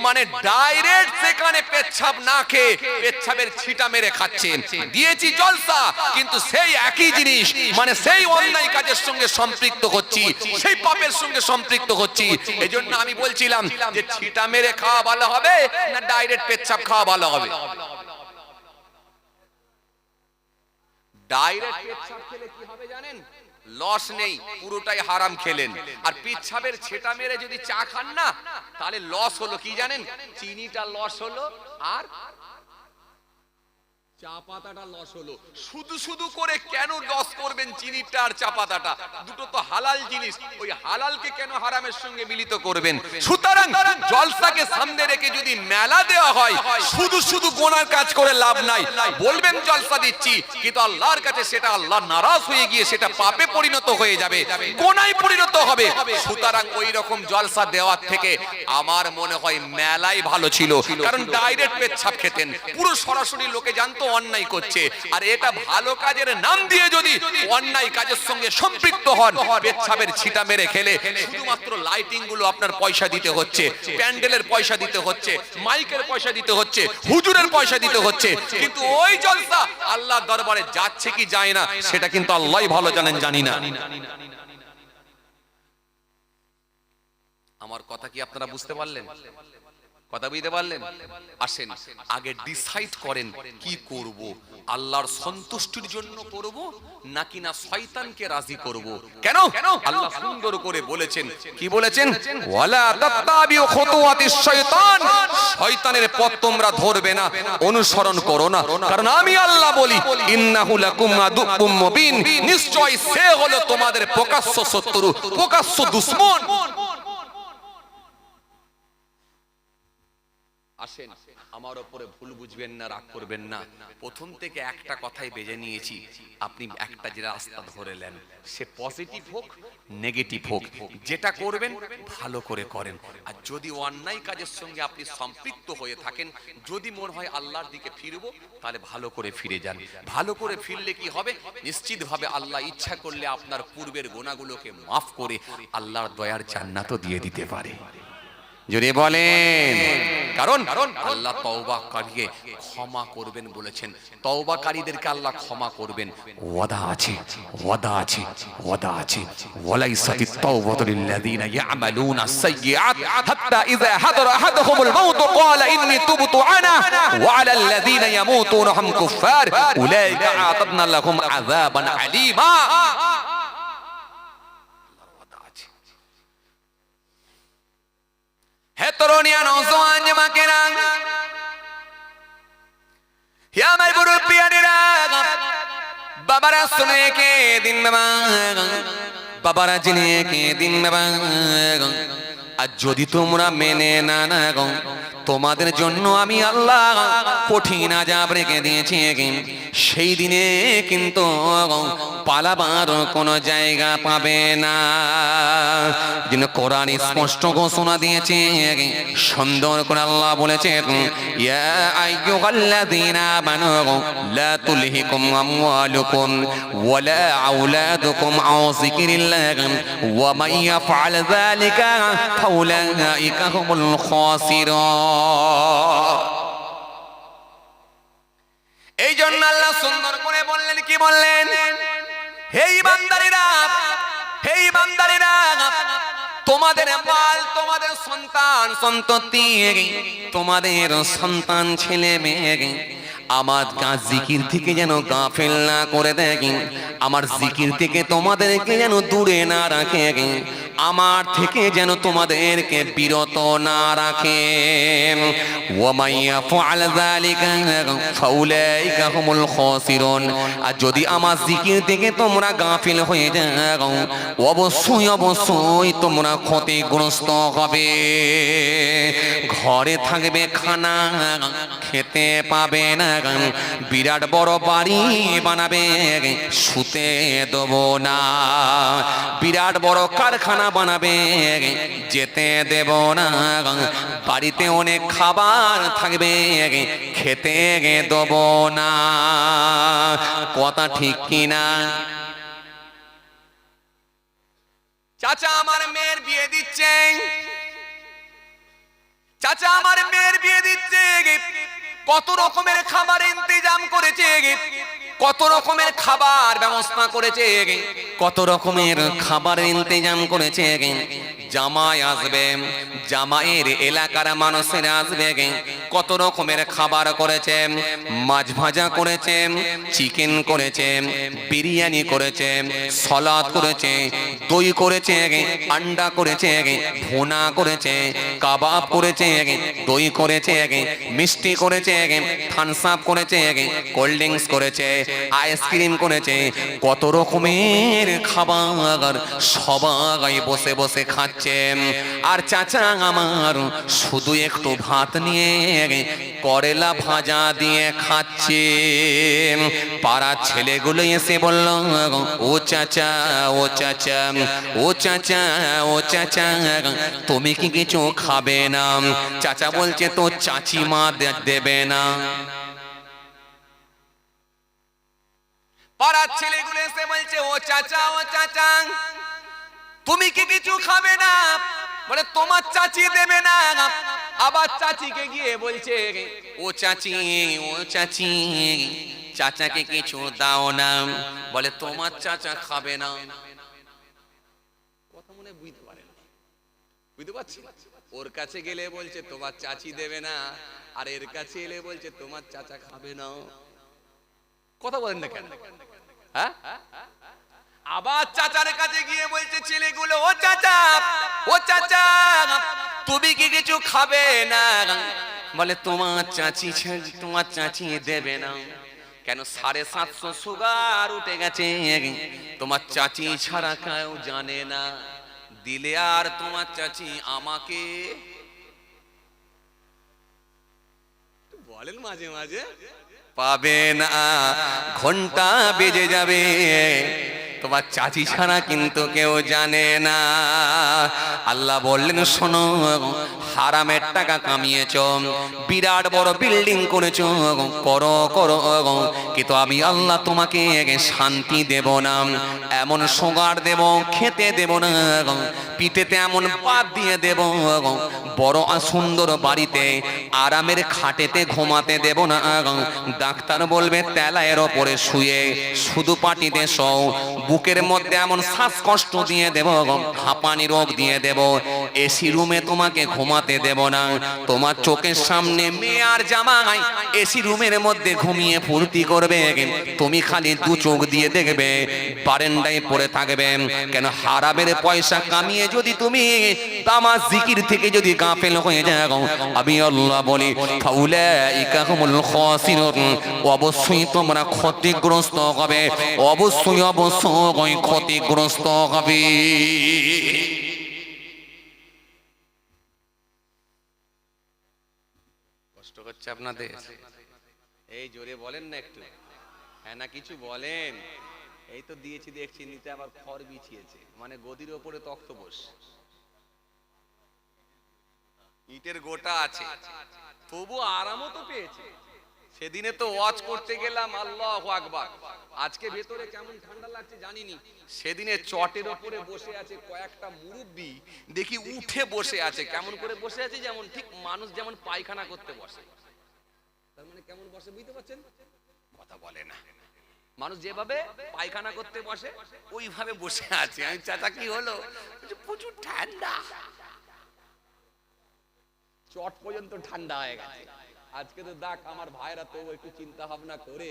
মানে ডাইরেক্ট সেখানে পেচ্ছাপ না খেয়ে পেচ্ছাপের ছিটা মেরে খাচ্ছেন। দিয়েছি জলসা, কিন্তু সেই একই জিনিস, মানে সেই অন্যায় কাজের সঙ্গে সম্পৃক্ত হচ্ছি, সেই পাপের সঙ্গে সম্পৃক্ত হচ্ছি। এজন্য আমি বলছিলাম যে ছিটা মেরে খাওয়া ভালো হবে না ডাইরেক্ট পেচ্ছাপ খাওয়া ভালো হবে? ডাইরেক্ট পেচ্ছাপ খেলে কি হবে জানেন? লস নেই, পুরোটাই হারাম খেলেন। আর পেচ্ছাপের ছেটা মেরে যদি চা খান না, তাহলে লস হলো কি জানেন? চিনিটা লস হলো আর চা পাতাটা লস হলো। শুধু শুধু করে কেন লস করবেন চিনিটা আর চা পাতাটা? দুটো তো হালাল জিনিস, ওই হালালকে কেন হারামের সঙ্গে মিলিত করবেন? সুতরাং জলসাকে সামনে রেখে যদি মেলা দেওয়া হয়, শুধু শুধু গোনার কাজ করে লাভ নাই। বলবেন জলসা দিচ্ছি, কিন্তু আল্লাহর কাছে সেটা আল্লাহ নারাজ হয়ে গিয়ে সেটা পাপে পরিণত হয়ে যাবে, গোনায় পরিণত হবে। সুতরাং ওই রকম জলসা দেওয়ার থেকে আমার মনে হয় মেলাই ভালো ছিল। কারণ ডাইরেক্ট পেচ্ছাপ খেতেন, পুরো সরাসরি লোকে জানতো অন্যায় করছে। আর এটা ভালো কাজের নাম দিয়ে যদি অন্যায় কাজের সঙ্গে সম্পৃক্ত হন, পেচ্ছাপের ছিটা মেরে খেলে শুধুমাত্র লাইটিং গুলো আপনার পয়সা দিতে হচ্ছে, প্যান্ডেলের পয়সা দিতে হচ্ছে, মাইকের পয়সা দিতে হচ্ছে, হুজুরের পয়সা দিতে হচ্ছে, কিন্তু ওই জলসা আল্লাহর দরবারে যাচ্ছে কি যায় না সেটা কিন্তু আল্লাহই ভালো জানেন, জানি না। আমার কথা কি আপনারা বুঝতে পারলেন? কথা বুঝতে পারলেন? আসেন আগে ডিসাইড করেন কি করব, আল্লাহর সন্তুষ্টির জন্য করব নাকি না শয়তানকে রাজি করব। কেন? আল্লাহ সুন্দর করে বলেছেন, কি বলেছেন? ওয়ালা তাত্তাবিউ খুতুওয়াতিশ শয়তান, শয়তানের পথ তোমরা ধরবে না, অনুসরণ করো না। কারণ আমি আল্লাহ বলি, ইন্নাহু লাকুম আদুউম মুবিন, নিশ্চয় সে হলো তোমাদের প্রকাশ্য শত্রু, প্রকাশ্য দুশমন। আসেন আমার উপরে ভুল বুঝবেন না, রাগ করবেন না। প্রথম থেকে একটা কথাই বেজে নিয়েছি, আপনি একটা যে রাস্তা ধরে নেন, সে পজিটিভ হোক নেগেটিভ হোক, যেটা করবেন ভালো করে করেন। আর যদি অন্যায় কাজের সঙ্গে আপনি সম্পৃক্ত হয়ে থাকেন, যদি মনে হয় আল্লাহর দিকে ফিরবো, তাহলে ভালো করে ফিরে যান। ভালো করে ফিরলে কি হবে? নিশ্চিতভাবে আল্লাহ ইচ্ছা করলে আপনার পূর্বের গুনাহগুলোকে মাফ করে আল্লাহর দয়ার জান্নাতও দিয়ে দিতে পারে। যদি বলেন, কারণ আল্লাহ তওবাকারীকে ক্ষমা করবেন বলেছেন, তওবাকারীদেরকে আল্লাহ ক্ষমা করবেন। ওয়াদা আছে, ওয়াদা আছে, ওয়াদা আছে। ওয়ালাইসাতিত তাওবাতু লিল্লাযিনা ইয়ামালুনা আস-সাইয়্যাত হাত্তা ইযা হাদারা আহাদাহুমুল মাউত ক্বালা ইন্নী তুবতু আনা ওয়া আলাল লাযিনা ইয়ামুতুনা হুম কুফফার উলাইকা আ'তাদনা লাহুম আযাবান আলীমা। হে তরুণিয়া নওজোয়ান জামাকেরা, হে আমার মুরব্বিয়ানেরা, বাবারা শুনে কে দিন বাবা, বাবারা জেনে কে দিন বাবা। আর যদি তোমরা মেনে না গো, তোমাদের জন্য আমি আল্লাহ কঠিন আযাব রেখে দিয়েছি। সেই দিনে কিন্তু পালাবার কোনো জায়গা পাবে না। যিনি কোরআন স্পষ্ট ঘোষণা দিয়েছে, সুন্দর করে আল্লাহ বলেছেন, ইয়া আইয়ুহাল্লাযীনা আমানু লা তুলহিকুম আমওয়ালুকুম ওয়ালা আওলাদুকুম আন যিকরিল্লাহ ওয়া মান ইয়াফআল যালিকা ফাউলাইকা হুমুল খাসিরুন। এই জন্য আল্লাহ সুন্দর করে বললেন, কি বললেন? হে ঈমানদারেরা, হে ঈমানদারেরা, তোমাদের মাল, তোমাদের সন্তান সন্ততি, তোমাদের সন্তান ছেলে মেয়ে আমার জিকির থেকে যেন গাফেল না করে দেখি, আমার জিকির থেকে তোমাদেরকে যেন দূরে না রাখে, আমার থেকে যেন তোমাদেরকে বিরত না রাখে। ওয়া মান ইয়াফআল যালিকা ফাউলাইকা হুমুল খাসিরুন। আর যদি আমার জিকির থেকে তোমরা গাফিল হয়ে যাও, অবশ্যই অবশ্যই তোমরা ক্ষতিগ্রস্ত হবে। ঘরে থাকবে খানা, খেতে পাবে না, বিরাট বড় বাড়ি বানাবে, শুতে দেব না, বিরাট বড় কারখানা বানাবে, যেতে দেব না, বাড়িতে অনেক খাবার থাকবে, খেতে দেব না। কথা ঠিক কিনা? চাচা আমার মেয়ের বিয়ে দিচ্ছে, চাচা আমার মেয়ের বিয়ে দিচ্ছে, কত রকমের খাবার ইন্তজাম করেছে, কত রকমের খাবার ব্যবস্থা করেছে, কত রকমের খাবার ইন্তজাম করেছে। জামাই আসবে, জামাইয়ের এলাকার মানুষেরা আসবে, কত রকমের খাবার করেছে, মাছ ভাজা করেছে, চিকেন করেছে, বিরিয়ানি করেছে, সালাদ করেছে, দই করেছে, আন্ডা করেছে, ভুনা করেছে, কাবাব করেছে, দই করেছে, মিষ্টি করেছে, থামস আপ করেছে, কোল্ড ড্রিঙ্কস করেছে, আইসক্রিম করেছে, কত রকমের খাবার সবাই বসে বসে খাচ্ছে। আর চাচা আমার শুধু একটু ভাত নিয়ে করেলা ভাজা দিয়ে খাচ্ছে। পাড়ার ছেলেগুলো এসে বলল, ও চাচা, ও চাচা, ও চাচা, ও চাচা, তুমি কি কিছু খাবে না? চাচা বলছে তো চাচি মা দেবে না। পাড়ার ছেলেগুলো এসে বলছে, ও চাচা, ও চাচা, তুমি কি কিছু খাবে না? বলে তোমার চাচি দেবে না। আবার চাচিকে গিয়ে বলছে, ও চাচি, ও চাচি, চাচাকে কিছু দাও না। বলে তোমার চাচা খাবে না। কথা মনে বুঝতে পারেন, বুঝতে পারছি? ওর কাছে গেলে বলছে তোমার চাচি দেবে না, আর এর কাছে এলে বলছে তোমার চাচা খাবে না। কথা বলেন না কেন? হ্যাঁ, আবার চাচার কাছে গিয়ে বলছে ছেলেগুলো, ও চাচা, ও চাচা, তুমি কি কিছু খাবে না? বলে তোমার চাচি, তোমার চাচি দেবে না। কেন? 750 সুগার উঠে গেছে, তোমার চাচি ছাড়া কেউ জানে না। দিলে আর তোমার চাচি আমাকে বলেন মাঝে মাঝে পাবে না, ঘন্টা বেজে যাবে, তোমার চাচি ছাড়া কিন্তু কেউ জানে না। আল্লাহ বললেন, শোনো, হারামের টাকা কামিয়েছো, বিরাট বড় বিল্ডিং করেছো, করো করো, কিন্তু আমি আল্লাহ তোমাকে শান্তি দেব না, এমন সোগার দেব খেতে দেব না, পিঠেতে এমন পাত দিয়ে দেব, বড় সুন্দর বাড়িতে আরামের খাটেতে ঘুমাতে দেব না। ডাক্তার বলবে তেলায়ের ওপরে শুয়ে শুধু পাটিতে শোও, বুকের মধ্যে এমন শ্বাসকষ্ট দিয়ে দেব, হাঁপানি রোগ দিয়ে দেব, এসি রুমে তোমাকে ঘুমাতে দেব না। তোমার চোখের সামনে মেয়ে আর জামাই এসি রুমের মধ্যে ঘুমিয়ে ফুর্তি করবে, তুমি খালি দু চোখ দিয়ে দেখবে, বারান্দায় পড়ে থাকবে। কেন? হারামের পয়সা কামিয়ে যদি তুমি তামাজ জিকির থেকে যদি গাফেল হয়ে যাও, আমি আল্লাহ বলি, ফাউলাইকা হুমুল খাসিরুন, অবশ্যই তোমরা ক্ষতিগ্রস্ত হবে, অবশ্যই অবশ্যই ক্ষতিগ্রস্ত হবে। কষ্ট হচ্ছে আপনাদের? এই জোরে বলেন না একটু, হ্যাঁ না কিছু বলেন। এই তো দিয়েছি দেখছি, নিতে আবার খড় বিছিয়েছে, মানে গদির ওপরে তক্ত বস, ইটের গোটা আছে, তবু আরামও তো পেয়েছে। সেদিনে তো ওয়াজ করতে গেলাম, আল্লাহু আকবার, আজকে ভেতরে কেমন ঠান্ডা লাগছে জানিনি। সেদিনে চটের ওপরে বসে আছে কয়েকটা মুরব্বি, দেখি উঠে বসে আছে। কেমন করে বসে আছে? যেমন ঠিক মানুষ যেমন পায়খানা করতে বসে, তার মানে কেমন বসে বুঝতে পারছেন? কথা বলে না। মানুষ যেভাবে পায়খানা করতে বসে ওইভাবে বসে আছে। আমি, চাচা কি হলো? প্রচুর ঠান্ডা, চট পর্যন্ত ঠান্ডা হয়ে গেছে। আজকে তো দেখ আমার ভাইরা তো একটু চিন্তা ভাবনা করে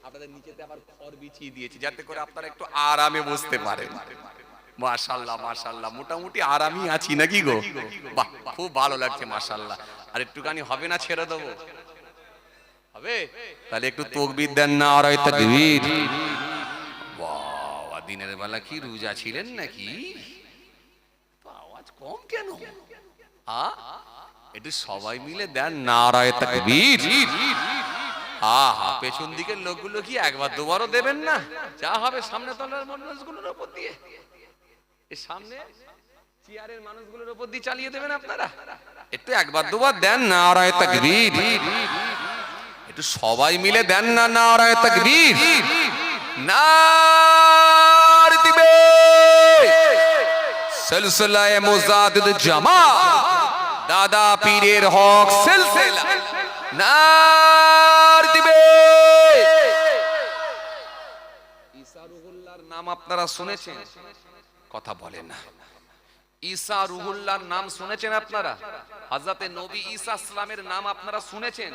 আপনাদের নিচেতে আবার খড় বিছিয়ে দিয়েছি, যাতে করে আপনারা একটু আরামে বসতে পারেন। মাশাআল্লাহ মাশাআল্লাহ, মোটামুটি আরামই আছি নাকি গো? বাহ, খুব ভালো লাগছে মাশাআল্লাহ। আর একটুখানি হবে না, ছেড়ে দেবো? হবে? তাহলে একটু তাকবীর দেন, নারায়ে তাকবীর। বাহ, দিনের বেলা কি রোজা ছিলেন নাকি? আওয়াজ কম কেন? একটু সবাই মিলে দেন নারায়ে তাকবীর। আহা, পেছন দিকের লোকগুলো কি একবার দুবারও দেবেন না? যা হবে সামনে তলার মানুষগুলোর উপর দিয়ে, এই সামনে চেয়ারের মানুষগুলোর উপর দিয়ে চালিয়ে দেবেন আপনারা। একটু একবার দুবার দেন নারায়ে তাকবীর। একটু সবাই মিলে দেন না নারায়ে তাকবীর। নারে দিবে সিলসিলায়ে মুজাদ্দিদ জামাত দাদা পীরের হক সিলসিলা নার দিবে। ঈসা রুহুল্লাহর নাম আপনারা শুনেছেন? কথা বলেন না। ঈসা রুহুল্লাহর নাম শুনেছেন আপনারা? হযরতে নবী ঈসা ইসলামের নাম আপনারা শুনেছেন?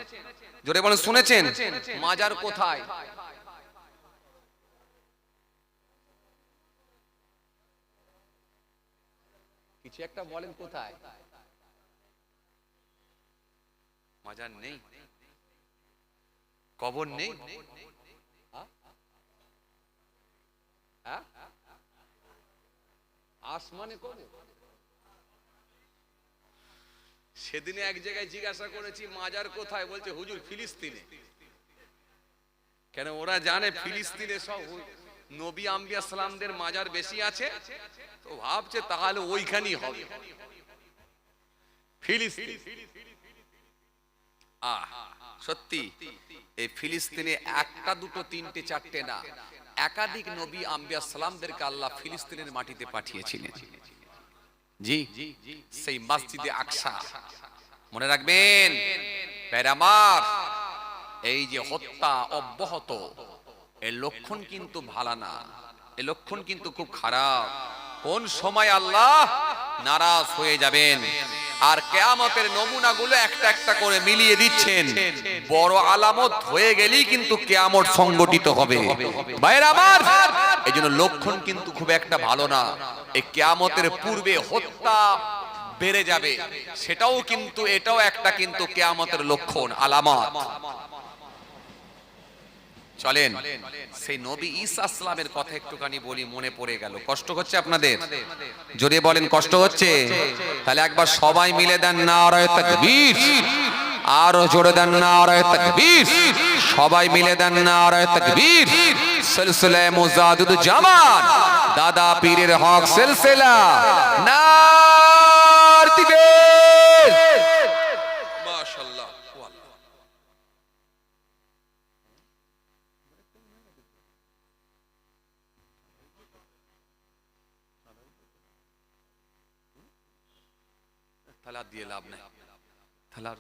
জোরে বলেন শুনেছেন। মাজার কোথায়? কিছু একটা বলেন, কোথায় মাজার নেই? কবর নেই? আসমানে কবর? সেদিনে এক জায়গায় জিজ্ঞাসা করেছি মাজার কোথায়, বলছে হুজুর ফিলিস্তিনে। কেন ওরা জানে ফিলিস্তিনে সব নবী আম্বিয়া সালামদের মাজার বেশি আছে, তো ভাবছে তাহলে ওইখানেই হবে ফিলিস্তিন। সত্যি এই ফিলিস্তিনে একটা দুটো তিনটে চারটে না, একাধিক নবী আম্বিয়া সালামদেরকে আল্লাহ ফিলিস্তিনের মাটিতে পাঠিয়েছিলেন। জি, সেই মসজিদে আকসা মনে রাখবেন প্যারামার। এই যে হত্যা অব্যাহত, এর লক্ষণ কিন্তু ভালো না, এর লক্ষণ কিন্তু খুব খারাপ। কোন সময় আল্লাহ নারাজ হয়ে যাবেন, আর কিয়ামতের নমুনাগুলো একটা একটা করে মিলিয়ে দিচ্ছেন। বড় আলামত হয়ে গেলেই কিন্তু কিয়ামত সংগঠিত হবে ভাইরা আমার। এইজন্য লক্ষণ কিন্তু খুব একটা ভালো না। এই কিয়ামতের পূর্বে হত্যা বেড়ে যাবে, সেটাও কিন্তু, এটাও একটা কিন্তু কিয়ামতের লক্ষণ, আলামত। চলেন সেই নবী ঈসা ইসলামের কথা একটুখানি বলি, মনে পড়ে গেল। কষ্ট হচ্ছে আপনাদের? জোরে বলেন কষ্ট হচ্ছে? তাহলে একবার সবাই মিলে দেন নারায়ে তাকবীর, আরো জোরে দেন নারায়ে তাকবীর, সবাই মিলে দেন নারায়ে তাকবীর। সিলসিলায়ে মুজাদ্দিদ জামাত দাদা পীরের হক সিলসিলা নার দিবে। মাশাআল্লাহ। থালা দিয়ে লাভ নাই, থালার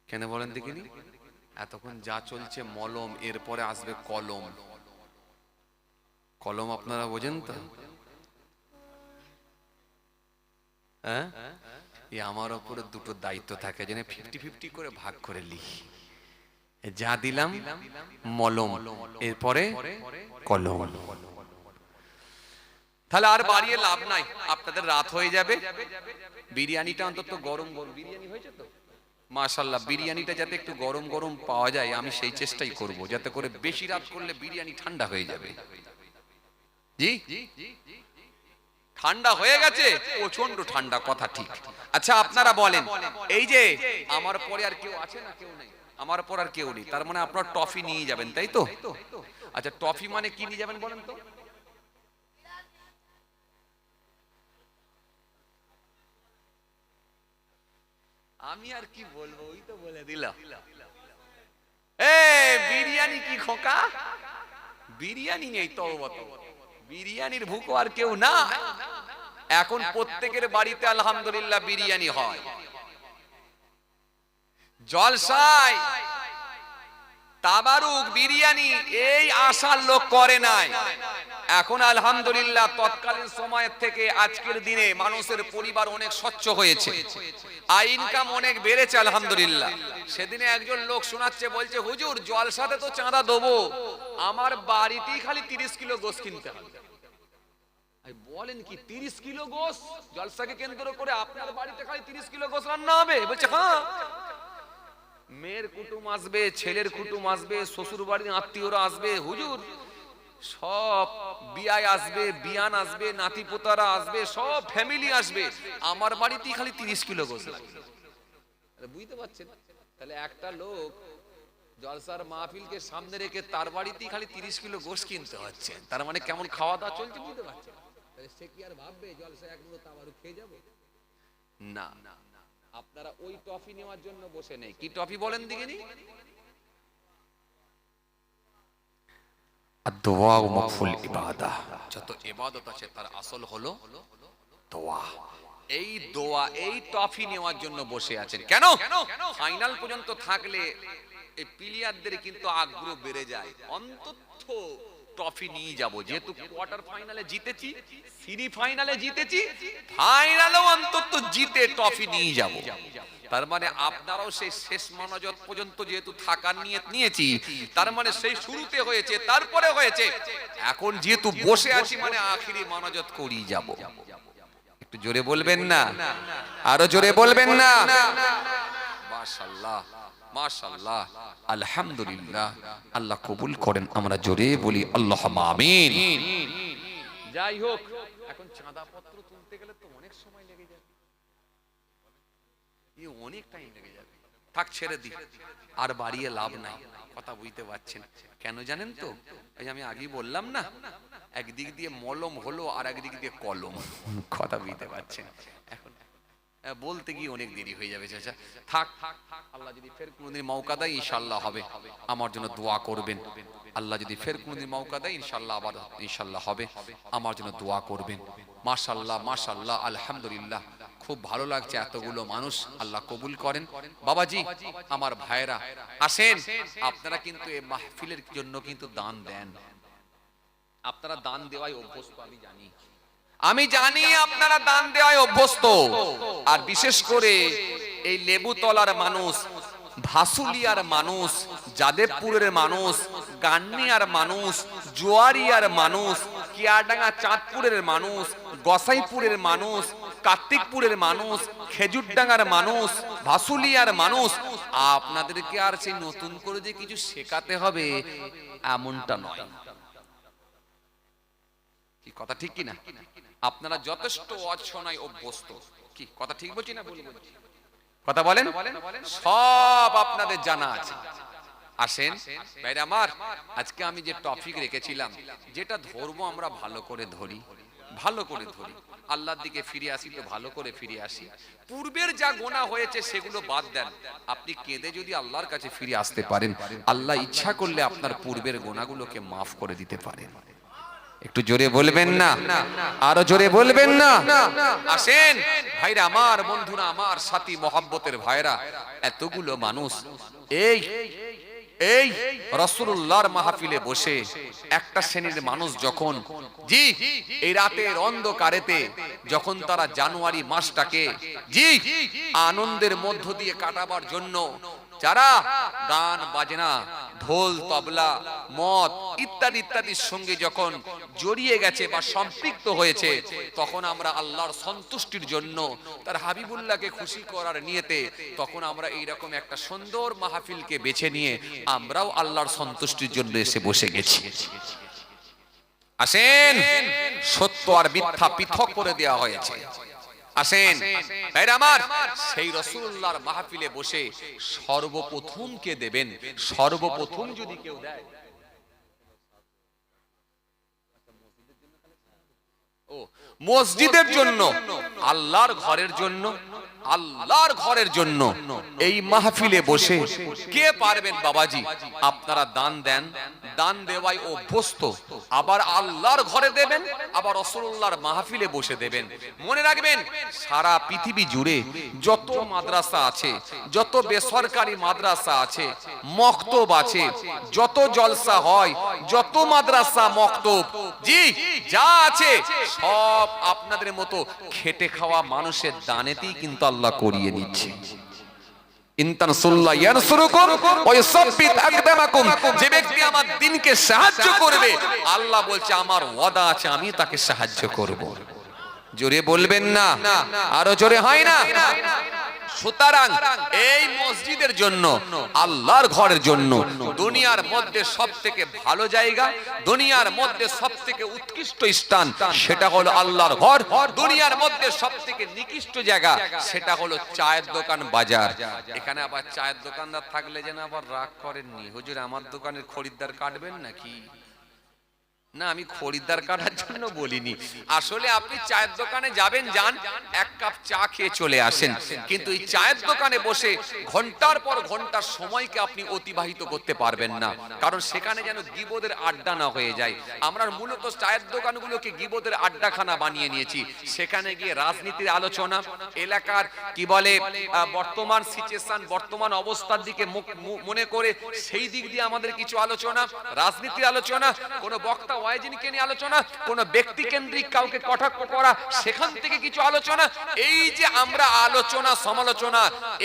কেন বলেন দেখিনি? এতক্ষণ যা চলছে মলম, এরপরে আসবে কলম। কলম আপনারা বোঝেন তো? হ্যাঁ, এই আমার উপরে দুটো দায়িত্ব থাকে, যেন 50-50 করে ভাগ করে লিখি। যা দিলাম মলম, এরপরে কলম। তাহলে আর বাড়িয়ে লাভ নাই, আপনাদের রাত হয়ে যাবে। বিরিয়ানিটা অন্তত গরম গরম বিরিয়ানি হয়েছে তো মাশাআল্লাহ, বিরিয়ানিটা যাতে একটু গরম গরম পাওয়া যায়, আমি সেই চেষ্টাই করব, যাতে করে বেশি রাত করলে বিরিয়ানি ঠান্ডা হয়ে যাবে। জি, ঠান্ডা হয়ে গেছে, প্রচন্ড ঠান্ডা, কথা ঠিক। আচ্ছা আপনারা বলেন, এই যে আমার পরে আর কেউ আছে না? কেউ নেই, আমার পর আর কেউ নেই, তার মানে আপনারা টফি নিয়ে যাবেন, তাই তো? আচ্ছা টফি মানে কি নিয়ে যাবেন বলেন তো? আমি আর কি বলবো, ওই তো বলে দিল। বিরিয়ানি কি খোকা? বিরিয়ানি নেই, তওবা তওবা, বিরিয়ানির ভুকো আর কেউ না। এখন প্রত্যেকের বাড়িতে আলহামদুলিল্লাহ বিরিয়ানি হয়, জলসায় তাবারুক বিরিয়ানি এই আশার লোক করে নাই। এখন আলহামদুলিল্লাহ তৎকালীন সময়ের থেকে আজকের দিনে মানুষের পরিবার অনেক স্বচ্ছ হয়েছে, আয় ইনকাম অনেক বেড়েছে আলহামদুলিল্লাহ। সেদিনে একজন লোক শোনাচ্ছে, বলছে হুজুর জলসাতে তো চাঁদা দেবো, আমার বাড়িতেই খালি 30 কিলো গোশ কিনতে হবে। বলেন কি 30 কিলো গোশ জলসাকে কেন্দ্র করে আপনার বাড়িতে খালি 30 কিলো গোশ রান্না হবে? বলছে হ্যাঁ। মেয়ের কুটুম আসবে, ছেলের কুটুম আসবে, শ্বশুর বাড়ির আত্মীয়রা আসবে, হুজুর সব বিয়ায় আসবে, বিয়ান আসবে, নাতি পোতারা আসবে, সব ফ্যামিলি আসবে, আমার বাড়িতেই খালি 30 কিলো গোশ লাগবে। বুঝতে পারছেন? তাহলে একটা লোক জলসার মাহফিলকে সামনে রেখে তার বাড়িতেই খালি 30 কিলো গোশ কিনতে হচ্ছে, তার মানে কেমন খাওয়া দাওয়া চলছে বুঝতে পারছেন? তাহলে সে কি আর ভাববে জলসা এক মুঠো তাবারুক খেয়ে যাবে? না, আপনারা ওই টফি নেওয়ার জন্য বসে নেই। কি টফি বলেন দেখিনি? আর দোয়া ও মকফুল ইবাদাহ, যত ইবাদত আছে তার আসল হলো দোয়া। এই দোয়া, এই ট্রফি নেওয়ার জন্য বসে আছেন কেন? ফাইনাল পর্যন্ত থাকলে এই প্লেয়ারদের কিন্তু আগ্রহ বেড়ে যায়, অন্তত ট্রফি নিয়ে যাব, যেহেতু কোয়ার্টার ফাইনালে জিতেছি, সেমি ফাইনালে জিতেছি, ফাইনালেও অন্তত জিতে ট্রফি নিয়ে যাব। তার মানে আপনারাও সেই শেষ মনোজত পর্যন্ত যেহেতু থাকার নিয়ত নিয়েছি, তার মানে সেই শুরুতে হয়েছে, তারপরে হয়েছে, এখন যেহেতু বসে আছি মানে আখিরি মনোজত করেই যাব। একটু জোরে বলবেন না, আরো জোরে বলবেন না। মাশাআল্লাহ, মাশাআল্লাহ, আলহামদুলিল্লাহ। আল্লাহ কবুল করেন, আমরা জোরে বলি আল্লাহুম্মা আমিন। যাই হোক, এখন চাঁদা পত্র তুলতে গেলে তো অনেক সময় লেগে যাবে, অনেক টাইম লেগে যাবে। থাক, ছেড়ে দিই, আর বাড়িয়ে লাভ নাই। কথা বুঝতে পারছেন কেন জানেন তো? এই আমি আগেই বললাম না, একদিক দিয়ে মলম হলো আর একদিক দিয়ে কলম। কথা বুঝতে পারছেন? এখন বলতে গিয়ে অনেক দেরি হয়ে যাবে। চাচা থাক, আল্লাহ যদি ফের কোনোদিন মৌকা দেয় ইনশাআল্লাহ হবে, আমার জন্য দোয়া করবেন। আল্লাহ যদি ফের কোনোদিন মৌকা দেয় ইনশাআল্লাহ আবার ইনশাআল্লাহ হবে, আমার জন্য দোয়া করবেন। মাশাআল্লাহ, মাশাআল্লাহ, আলহামদুলিল্লাহ। খুব ভালো লাগছে, এতগুলো মানুষ, আল্লাহ কবুল করেন। বাবাজি, আমার ভাইরা আসেন, আপনারা কিন্তু এই মাহফিলের জন্য কিন্তু দান দেন, আপনারা দান দেওয়াই অভ্যস্ত, আমি জানি আপনারা দান দেওয়ায় অভ্যস্ত। আর বিশেষ করে এই লেবুতলার মানুষ, ভাসুলিয়ার মানুষ, যাদবপুরের মানুষ, গান্নিয়ার মানুষ, জোয়ারিয়ার মানুষ, কিয়াডাঙ্গা চাঁদপুরের মানুষ, গোসাইপুরের মানুষ, কার্তিকপুরের মানুষ, খেজুরডাঙ্গার মানুষ, ভাসুলিয়ার মানুষ, আপনাদেরকে আর সেই নতুন করে যে কিছু শেখাতে হবে এমনটা নয়। কি কথা ঠিক কিনা? আপনারা যথেষ্ট অছনায় অভ্যস্ত। কি কথা ঠিক বলছি না? কথা বলেন, সব আপনাদের জানা আছে। আসেন ভাইরা আমার, আজকে আমি যে টপিক রেখেছিলাম, যেটা ধরবো আমরা ভালো করে ধরি, ভালো করে ধরি, আল্লাহর দিকে ফিরে আসি তো ভালো করে ফিরে আসি। পূর্বের যা গোনা হয়েছে সেগুলো বাদ দেন। আপনি কেঁদে যদি আল্লাহর কাছে ফিরে আসতে পারেন, আল্লাহ ইচ্ছা করলে আপনার পূর্বের গোনাগুলোকে মাফ করে দিতে পারেন। একটু জোরে বলবেন না, আরো জোরে বলবেন না। আসেন ভাইরা আমার, বন্ধুরা আমার, সাথী মহব্বতের ভাইরা, এতগুলো মানুষ এই এই রাসূলুল্লাহর মাহফিলে বসে একটা শ্রেণীর মানুষ যখন জি এই রাতের অন্ধকারেতে যখন তারা জানুয়ারি মাসটাকে জি আনন্দের মধ্য দিয়ে কাটাবার জন্য যারা গান বাজনা, ঢোল তবলা, মদ ইত্যাদি ইত্যাদির সঙ্গে যখন জড়িয়ে গেছে বা সম্পৃক্ত হয়েছে, তখন আমরা আল্লাহর সন্তুষ্টির জন্য, তার হাবিবুল্লাহকে খুশি করার নিয়তে, তখন আমরা এইরকম একটা সুন্দর মাহফিলকে বেছে নিয়ে আমরাও আল্লাহর সন্তুষ্টির জন্য এসে বসে গেছি। আসেন, সত্য আর মিথ্যা পৃথক করে দেওয়া হয়েছে। আসেন ভাইরা আমার, সেই রাসূলুল্লাহর মাহফিলে বসে সর্বপ্রথম কে দেবেন? সর্বপ্রথম যদি কেউ দেয়, ও মসজিদের জন্য, আল্লাহর ঘরের জন্য, আল্লাহর ঘরের জন্য এই মাহফিলে বসে কে পারবেন? বাবাজি, আপনারা দান দেন, দান দেওয়াই অভ্যস্ত, আবার আল্লাহর ঘরে দেবেন, আবার রাসূলুল্লাহর মাহফিলে বসে দেবেন। মনে রাখবেন, সারা পৃথিবী জুড়ে যত মাদ্রাসা আছে, যত বেসরকারি মাদ্রাসা আছে, মক্তব আছে, যত জলসা হয়, যত মাদ্রাসা মক্তব জি যা আছে, সব আপনাদের মতো খেটে খাওয়া মানুষের দানেতেই কিন্তু আল্লাহ করিয়ে নিচ্ছে। যে ব্যক্তি আমার দ্বীনকে সাহায্য করবে, আল্লাহ বলছে আমার ওয়াদা আছে আমি তাকে সাহায্য করব। জোরে বলবেন না, আরো জোরে হয় না? সুতরাং এই মসজিদের জন্য, আল্লাহর ঘরের জন্য, দুনিয়ার মধ্যে সবথেকে ভালো জায়গা, দুনিয়ার মধ্যে সবথেকে উৎকৃষ্ট স্থান সেটা হলো আল্লাহর ঘর। দুনিয়ার মধ্যে সবথেকে নিকৃষ্ট জায়গা সেটা হলো চায়ের দোকান, বাজার। এখানে আবার চায়ের দোকানদার থাকলে যেন আবার রাগ করেননি, হুজুর আমার দোকানের খরিদ্দার কাটবেন নাকি? না, আমি খরিদ্দার কাটার জন্য বলিনি। আসলে আপনি চায়ের দোকানে যাবেন, যান এক কাপ চা খেয়ে চলে আসেন, কিন্তু এই চায়ের দোকানে বসে ঘন্টার পর ঘন্টা সময়কে আপনি অতিবাহিত করতে পারবেন না, কারণ সেখানে যেন গীবতের আড্ডা না হয়ে যায়। আমরা মূলত চায়ের দোকানগুলোকে গীবতের আড্ডাখানা বানিয়ে নিয়েছি। সেখানে গিয়ে রাজনীতির আলোচনা, এলাকার কি বলে বর্তমান সিচুয়েশন, বর্তমান অবস্থার দিকে মনে করে সেই দিক দিয়ে আমাদের কিছু আলোচনা, রাজনীতির আলোচনা, কোন বক্তা ওয়াইজিনকে নিয়ে আলোচনা, কোন ব্যক্তি কেন্দ্রিক কাউকে কটাক্ষ করা, সেখান থেকে কিছু আলোচনা। এই যে আমরা আলোচনা সমালোচনা,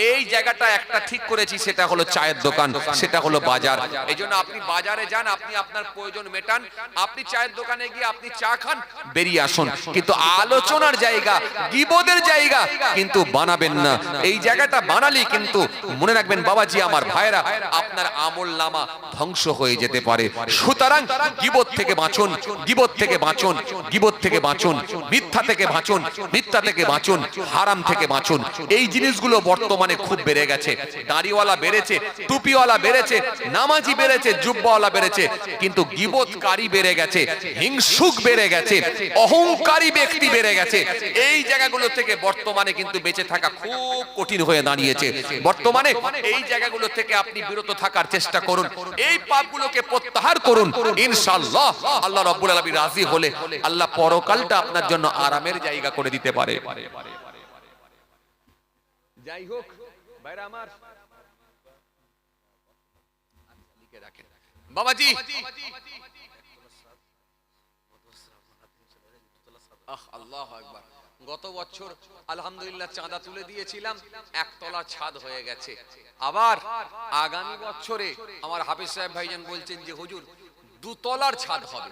এই জায়গাটা একটা ঠিক করেছি, সেটা হলো চায়ের দোকান, সেটা হলো বাজার। এই জন্য আপনি বাজারে যান, আপনি আপনার প্রয়োজন মেটান, আপনি চায়ের দোকানে গিয়ে আপনি চা খান, বেরিয়ে আসুন, কিন্তু আলোচনার জায়গা, গীবতের জায়গা কিন্তু বানাবেন না। এই জায়গাটা বানালি কিন্তু মনে রাখবেন বাবাজি, আমার ভাইরা, আপনার আমল নামা ধ্বংস হয়ে যেতে পারে। সুতরাং গীবত থেকে বাঁচুন, গীবত থেকে বাঁচুন, গীবত থেকে বাঁচুন, মিথ্যা থেকে বাঁচুন, মিথ্যা থেকে বাঁচুন, হারাম থেকে বাঁচুন। এই জিনিসগুলো বর্তমানে খুব বেড়ে গেছে। দাড়িওয়ালা বেড়েছে, টুপিওয়ালা বেড়েছে, নামাজি বেড়েছে, জুব্বাওয়ালা বেড়েছে, কিন্তু গীবতকারী বেড়ে গেছে, হিংসুক বেড়ে গেছে, অহংকারী ব্যক্তি বেড়ে গেছে। এই জায়গাগুলো থেকে বর্তমানে কিন্তু বেঁচে থাকা খুব কঠিন হয়ে দাঁড়িয়েছে। বর্তমানে এই জায়গাগুলো থেকে আপনি বিরত থাকার চেষ্টা করুন, এই পাপগুলোকে প্রত্যাহার করুন। ইনশাআল্লাহ আল্লাহ রাব্বুল আলামিন রাজি হলে আল্লাহ পরকালটা আপনার জন্য আরামের জায়গা করে দিতে পারে। যাই হোক ভাইরা আমার, লিখে রাখেন বাবাজি। আল্লাহু আকবার। গত বছর আলহামদুলিল্লাহ চাঁদা তুলে দিয়েছিলাম, একতলা ছাদ হয়ে গেছে। আবার আগামী বছরে আমার হাফেজ সাহেব ভাইজান বলছেন যে হুজুর দুতলার ছাদ হবে।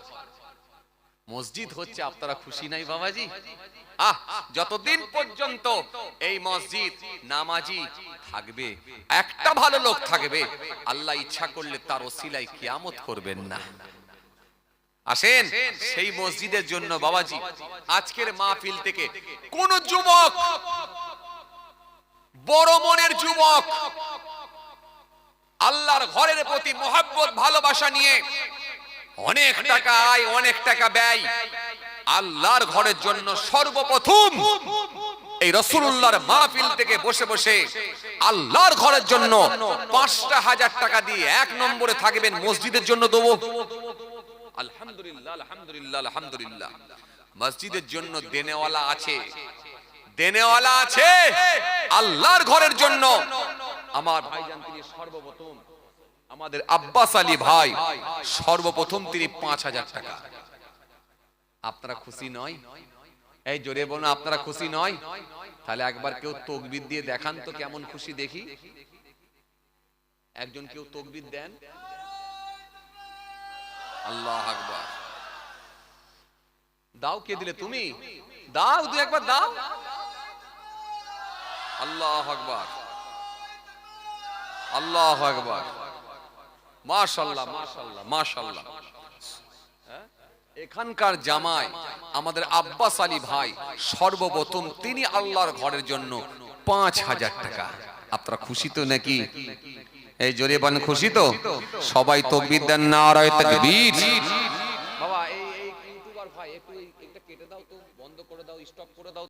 মসজিদ হচ্ছে, আপনারা খুশি নাই বাবাজি? যতদিন পর্যন্ত এই মসজিদ নামাজি থাকবে, একটা ভালো লোক থাকবে, আল্লাহ ইচ্ছা করলে তার ওসিলায় কিয়ামত করবেন না। আসেন সেই মসজিদের জন্য বাবাজি, আজকের মাহফিল থেকে কোন যুবক, বড় মনের যুবক, আল্লাহর ঘরের প্রতি মহব্বত ভালোবাসা নিয়ে অনেক টাকা আয়, অনেক টাকা ব্যয়, আল্লাহর ঘরের জন্য সর্বপ্রথম এই রাসূলুল্লাহর মাহফিল থেকে বসে বসে আল্লাহর ঘরের জন্য ৫,০০০ টাকা দিয়ে এক নম্বরে থাকবেন, মসজিদের জন্য দেবো। আলহামদুলিল্লাহ, আলহামদুলিল্লাহ, আলহামদুলিল্লাহ। মসজিদের জন্য দেনেওয়ালা আছে, দেনেওয়ালা আছে। আল্লাহর ঘরের জন্য আমার ভাইজান তিনি সর্বপ্রথম, আমাদের আব্বাস আলী ভাই সর্বপ্রথম তিনি ৫,০০০ টাকা। আপনারা খুশি নয়? এই জোরে বলুন, আপনারা খুশি নয়? তাহলে একবার কেউ তাকবীর দিয়ে দেখান তো কেমন খুশি দেখি। একজন কেউ তাকবীর দেন। আল্লাহু আকবার। দাও, কে দিলে? তুমি দাও, দুই একবার দাও। আল্লাহু আকবার, আল্লাহু আকবার। মাশাআল্লাহ, মাশাআল্লাহ, মাশাআল্লাহ। এখানকার জামাই আমাদের আব্বাস আলী ভাই সর্বপ্রথম তিনি আল্লাহর ঘরের জন্য ৫,০০০ টাকা। আপনারা খুশি তো নাকি? এই জোরে বলেন খুশি তো? সবাই তাকবীর দেন, নারায়ে তাকবীর। বাবা এই ইউটিউবার ভাই একটু এটা কেটে দাও তো, বন্ধ করে দাও, স্টপ করে দাও।